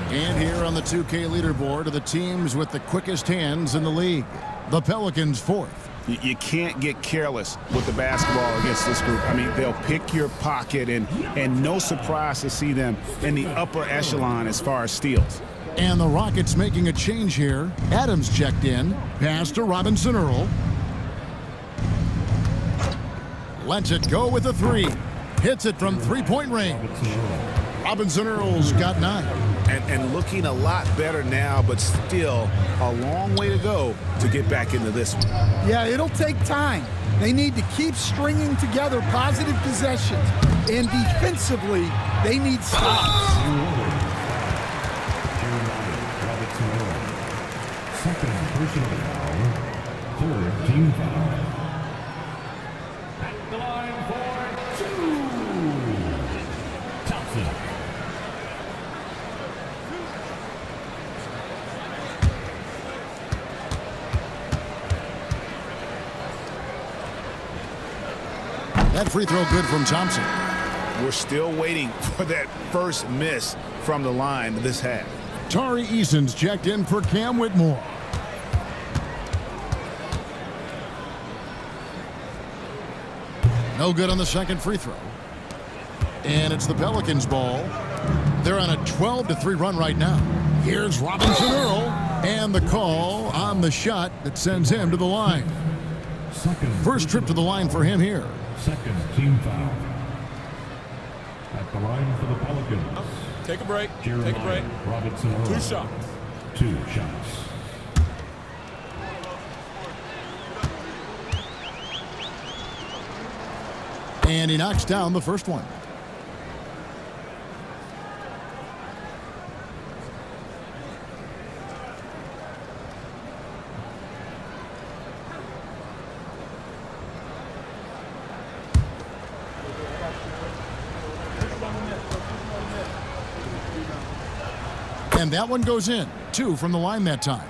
And here on the 2K leaderboard are the teams with the quickest hands in the league. The Pelicans fourth. You can't get careless with the basketball against this group. I mean, they'll pick your pocket, and no surprise to see them in the upper echelon as far as steals. And the Rockets making a change here. Adams checked in. Pass to Robinson Earl. Lets it go with a 3. Hits it from three-point range. Robinson Earl's got 9. And looking a lot better now, but still a long way to go to get back into this one. Yeah, it'll take time. They need to keep stringing together positive possessions. And defensively, they need stops. Second personal foul, third team foul. At the line for 2. Thompson. That free throw good from Thompson. We're still waiting for that first miss from the line this half. Tari Eason's checked in for Cam Whitmore. No good on the second free throw. And it's the Pelicans' ball. They're on a 12-3 run right now. Here's Robinson Earl, and the call on the shot that sends him to the line. First trip to the line for him here. Second team foul. At The line for the Pelicans. Take a break. Jeremiah Take a break. Robinson Two Earl. shots. 2 shots. And he knocks down the first one. And that one goes in. 2 from the line that time.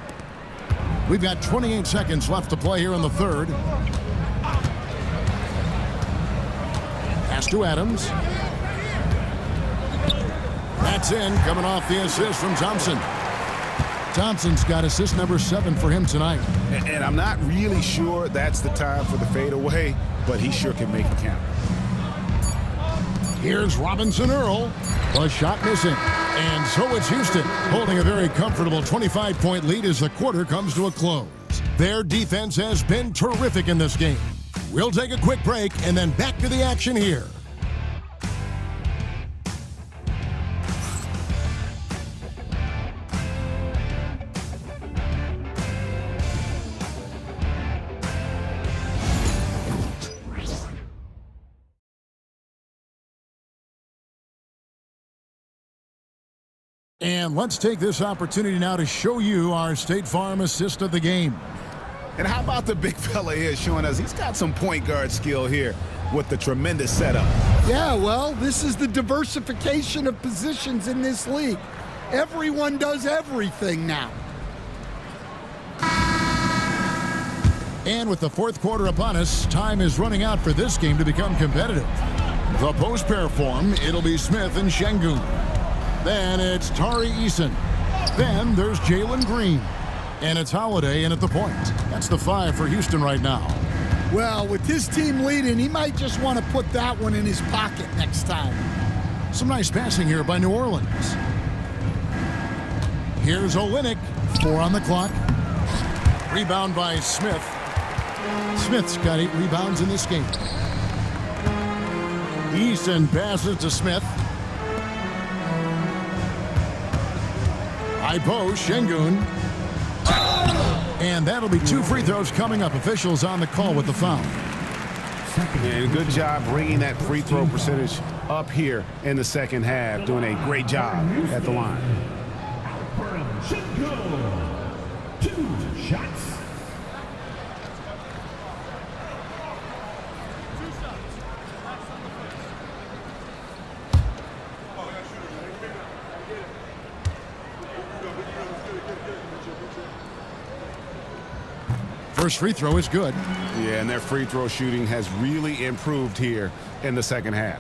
We've got 28 seconds left to play here in the third. Pass to Adams. That's in, coming off the assist from Thompson. Thompson's got assist number 7 for him tonight. And I'm not really sure that's the time for the fadeaway, but he sure can make it count. Here's Robinson Earl. A shot missing. And so it's Houston, holding a very comfortable 25-point lead as the quarter comes to a close. Their defense has been terrific in this game. We'll take a quick break and then back to the action here. And let's take this opportunity now to show you our State Farm assist of the game. And how about the big fella here showing us he's got some point guard skill here with the tremendous setup. Yeah, well, this is the diversification of positions in this league. Everyone does everything now. And with the fourth quarter upon us, time is running out for this game to become competitive. The post pair form, it'll be Smith and Şengün. Then it's Tari Eason. Then there's Jalen Green. And it's Holiday in at the point. That's the 5 for Houston right now. Well, with his team leading, he might just want to put that one in his pocket next time. Some nice passing here by New Orleans. Here's Olynyk. 4 on the clock. Rebound by Smith. Smith's got 8 rebounds in this game. Eason passes to Smith. High post, Şengün. And that'll be 2 free throws coming up. Officials on the call with the foul. And good job bringing that free throw percentage up here in the second half. Doing a great job at the line. Should go. 2 shots. First free throw is good. Yeah, and their free throw shooting has really improved here in the second half.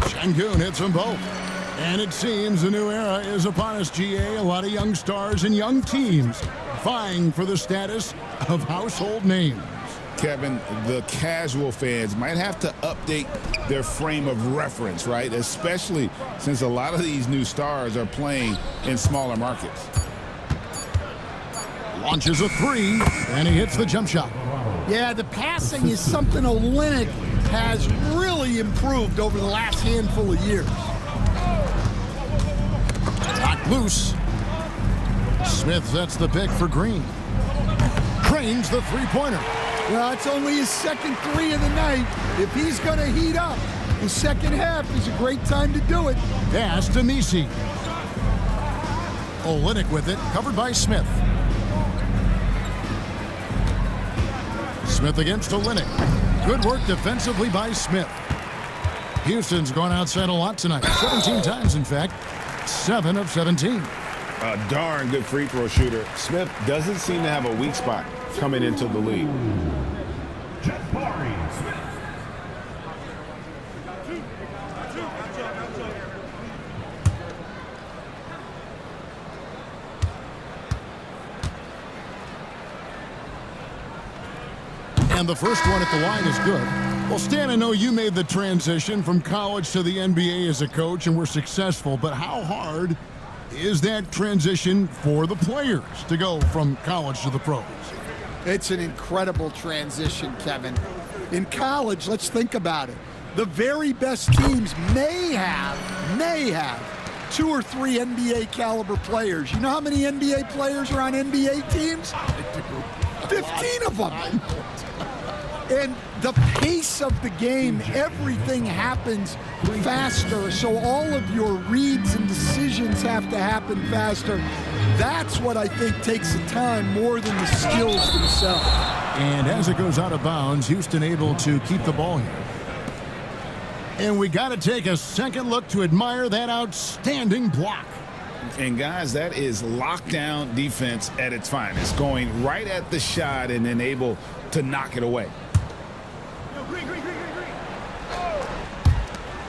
Şengün hits them both. And it seems a new era is upon us, GA. A lot of young stars and young teams vying for the status of household names. Kevin, the casual fans might have to update their frame of reference, right? Especially since a lot of these new stars are playing in smaller markets. Launches a 3, and he hits the jump shot. Yeah, the passing is something Olynyk has really improved over the last handful of years. Knocked loose. Smith sets the pick for Green. Cranes the three-pointer. Well, it's only his second 3 of the night. If he's going to heat up, the second half is a great time to do it. Pass to Misi. Olynyk with it, covered by Smith. Smith against Olynyk. Good work defensively by Smith. Houston's gone outside a lot tonight. 17 times, in fact. 7 of 17. A darn good free throw shooter. Smith doesn't seem to have a weak spot coming into the league. And the first one at the line is good. Well, Stan, I know you made the transition from college to the NBA as a coach and were successful, but how hard is that transition for the players to go from college to the pros? It's an incredible transition, Kevin. In college, let's think about it. The very best teams may have 2 or 3 NBA caliber players. You know how many NBA players are on NBA teams? 15 of them. And the pace of the game, everything happens faster. So all of your reads and decisions have to happen faster. That's what I think takes the time more than the skills themselves. And as it goes out of bounds, Houston able to keep the ball here. And we got to take a second look to admire that outstanding block. And guys, that is lockdown defense at its finest, going right at the shot and then able to knock it away.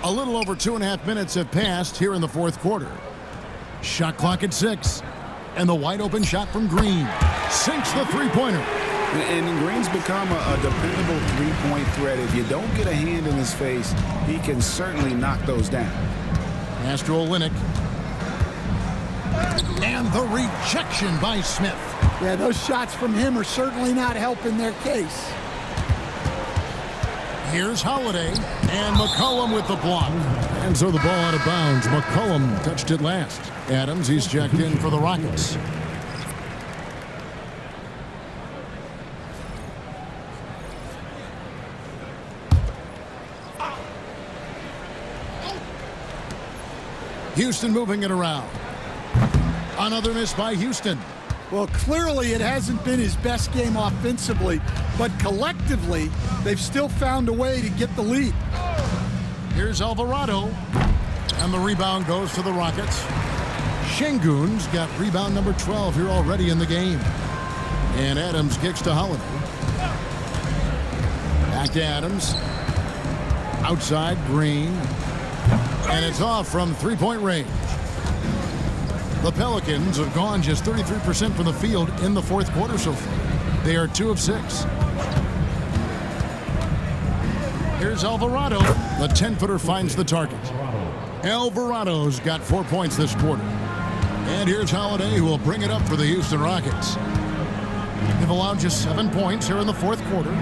A little over 2.5 minutes have passed here in the fourth quarter. Shot clock at 6. And the wide open shot from Green sinks the three-pointer. And Green's become a dependable three-point threat. If you don't get a hand in his face, he can certainly knock those down. Pass to Olynyk. And the rejection by Smith. Yeah, those shots from him are certainly not helping their case. Here's Holiday, and McCollum with the block. And so the ball out of bounds. McCollum touched it last. Adams, he's checked in for the Rockets. Houston moving it around. Another miss by Houston. Well, clearly it hasn't been his best game offensively, but collectively, they've still found a way to get the lead. Here's Alvarado, and the rebound goes to the Rockets. Şengün's got rebound number 12 here already in the game. And Adams kicks to Holiday. Back to Adams. Outside, Green. And it's off from three-point range. The Pelicans have gone just 33% from the field in the fourth quarter so far. They are 2 of 6. Here's Alvarado. The 10-footer finds the target. Alvarado's got 4 points this quarter. And here's Holiday, who will bring it up for the Houston Rockets. They've allowed just 7 points here in the fourth quarter.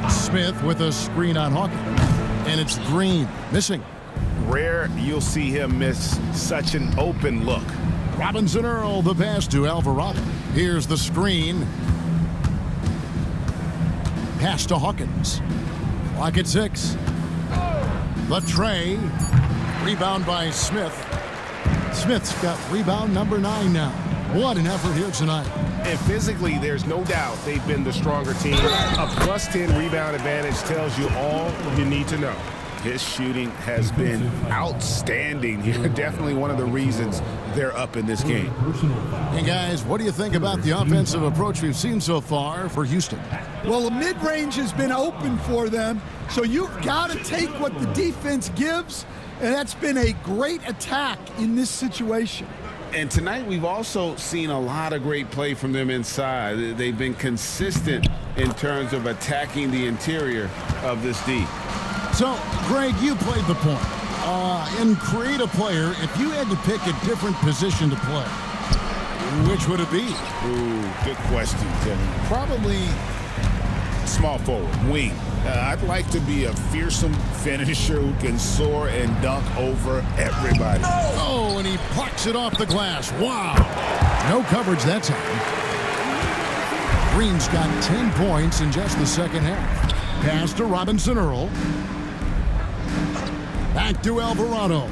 Smith with a screen on Hawkins. And it's Green missing. Rare you'll see him miss such an open look. Robinson Earl, the pass to Alvarado. Here's the screen. Pass to Hawkins. Clock at 6. The tray. Rebound by Smith. Smith's got rebound number 9 now. What an effort here tonight. And physically, there's no doubt they've been the stronger team. A +10 rebound advantage tells you all you need to know. His shooting has been outstanding here. Definitely one of the reasons they're up in this game. Hey, guys, what do you think about the offensive approach we've seen so far for Houston? Well, the mid-range has been open for them, so you've got to take what the defense gives, and that's been a great attack in this situation. And tonight we've also seen a lot of great play from them inside. They've been consistent in terms of attacking the interior of this D. So, Greg, you played the point. In create a player, if you had to pick a different position to play, which would it be? Ooh, good question, Kevin. Probably small forward, wing. I'd like to be a fearsome finisher who can soar and dunk over everybody. Oh, and he plucks it off the glass. Wow. No coverage that time. Green's got 10 points in just the second half. Pass to Robinson Earl. Back to Alvarado.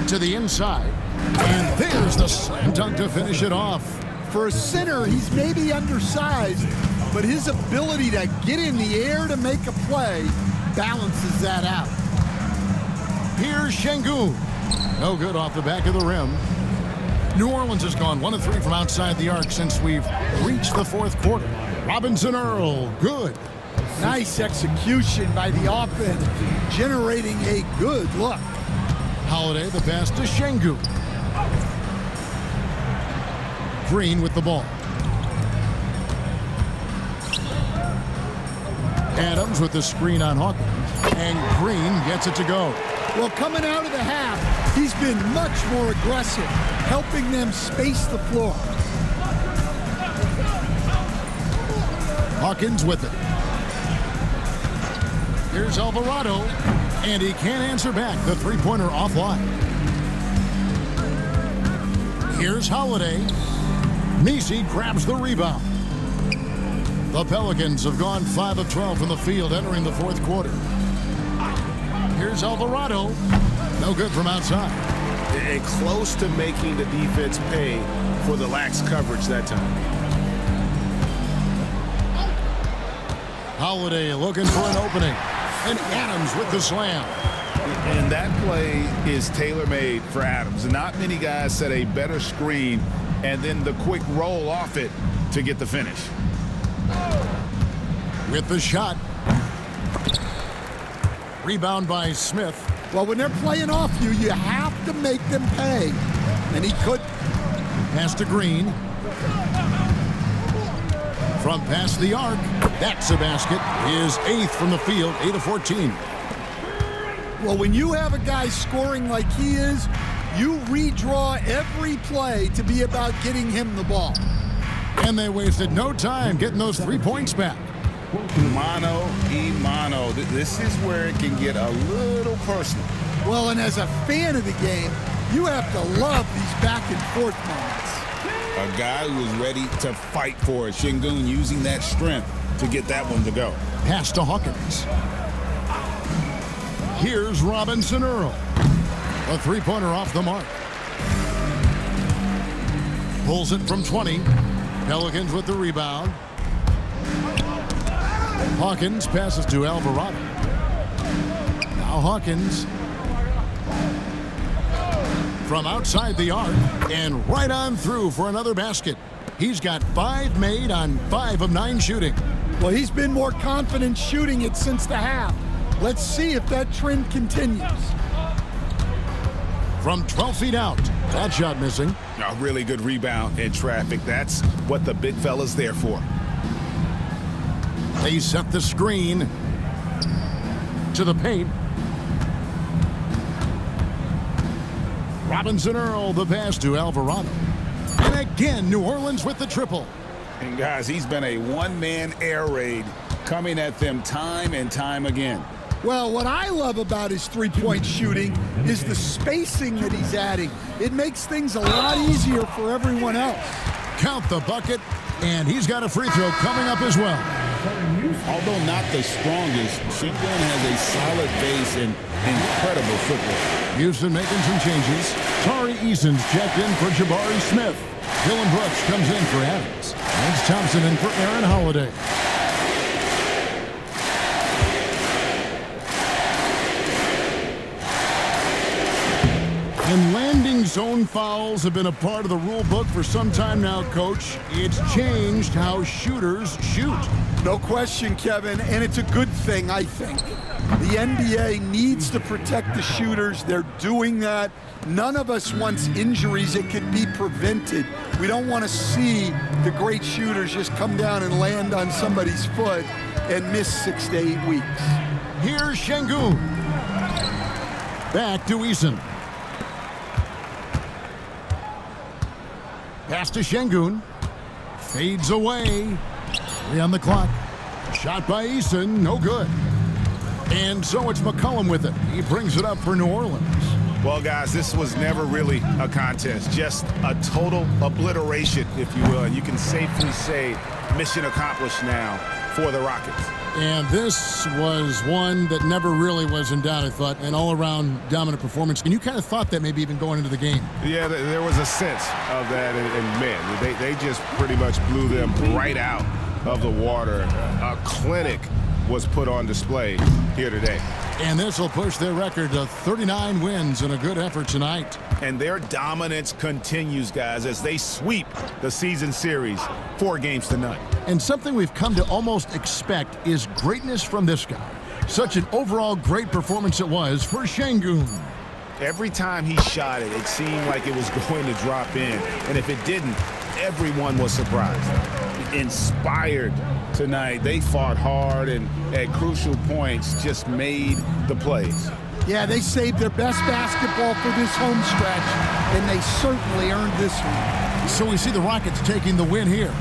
To the inside. And there's the slam dunk to finish it off. For a center, he's maybe undersized, but his ability to get in the air to make a play balances that out. Here's Şengün. No good off the back of the rim. New Orleans has gone 1 of 3 from outside the arc since we've reached the fourth quarter. Robinson Earl, good. Nice execution by the offense, generating a good look. Holiday, the pass to Şengün. Green with the ball. Adams with the screen on Hawkins. And Green gets it to go. Well, coming out of the half, he's been much more aggressive, helping them space the floor. Hawkins with it. Here's Alvarado, and he can't answer back. The three-pointer offline. Here's Holiday. Messi grabs the rebound. The Pelicans have gone 5 of 12 from the field entering the fourth quarter. Here's Alvarado. No good from outside. And close to making the defense pay for the lax coverage that time. Holiday looking for an opening. And Adams with the slam. And that play is tailor-made for Adams. Not many guys set a better screen and then the quick roll off it to get the finish. With the shot. Rebound by Smith. Well, when they're playing off you, you have to make them pay. And he could. Pass to Green. From past the arc. That's a basket. His 8th from the field, 8 of 14. Well, when you have a guy scoring like he is, you redraw every play to be about getting him the ball. And they wasted no time getting those 3 points back. Mano y mano. This is where it can get a little personal. Well, and as a fan of the game, you have to love these back and forth moments. A guy who is ready to fight for it. Şengün using that strength to get that one to go. Pass to Hawkins. Here's Robinson Earl. A three-pointer off the mark. Pulls it from 20. Pelicans with the rebound. Hawkins passes to Alvarado. Now Hawkins from outside the arc and right on through for another basket. He's got 5 made on 5 of 9 shooting. Well, he's been more confident shooting it since the half. Let's see if that trend continues. From 12 feet out, that shot missing. A really good rebound in traffic. That's what the big fella's there for. They set the screen to the paint. Robinson Earl, the pass to Alvarado. And again, New Orleans with the triple. And guys, he's been a one-man air raid coming at them time and time again. Well, what I love about his three-point shooting is the spacing that he's adding. It makes things a lot easier for everyone else. Count the bucket, and he's got a free throw coming up as well. Although not the strongest, Şengün has a solid base and incredible footwork. Houston making some changes. Tari Eason's checked in for Jabari Smith. Dylan Brooks comes in for Adams. Lance Thompson in for Aaron Holiday. And landing zone fouls have been a part of the rule book for some time now, Coach. It's changed how shooters shoot. No question, Kevin, and it's a good thing, I think. The NBA needs to protect the shooters. They're doing that. None of us wants injuries that could be prevented. We don't want to see the great shooters just come down and land on somebody's foot and miss 6 to 8 weeks. Here's Şengün. Back to Eason. Pass to Şengün. Fades away. 3 on the clock. Shot by Eason, no good. And so it's McCollum with it. He brings it up for New Orleans. Well, guys, this was never really a contest. Just a total obliteration, if you will. And you can safely say mission accomplished now for the Rockets. And this was one that never really was in doubt, I thought. An all-around dominant performance. And you kind of thought that maybe even going into the game. Yeah, there was a sense of that. And man, they just pretty much blew them right out of the water. A clinic was put on display here today. And this will push their record to 39 wins in a good effort tonight. And their dominance continues, guys, as they sweep the season series 4 games to none. And something we've come to almost expect is greatness from this guy. Such an overall great performance it was for Şengün. Every time he shot it, it seemed like it was going to drop in. And if it didn't, everyone was surprised. Inspired tonight. They fought hard and at crucial points just made the plays. Yeah, they saved their best basketball for this home stretch, and they certainly earned this one. So we see the Rockets taking the win here.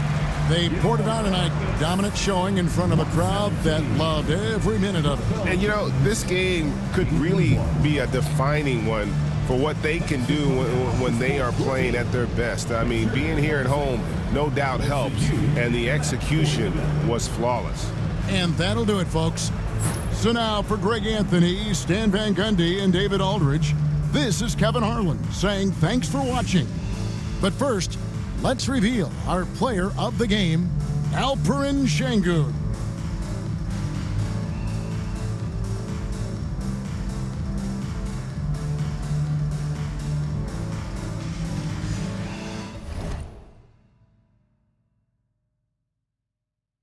They poured it on tonight, dominant showing in front of a crowd that loved every minute of it. And, you know, this game could really be a defining one for what they can do when they are playing at their best. I mean, being here at home no doubt helps, and the execution was flawless. And that'll do it, folks. So now for Greg Anthony, Stan Van Gundy, and David Aldridge, this is Kevin Harlan saying thanks for watching. But first, let's reveal our player of the game, Alperen Şengün.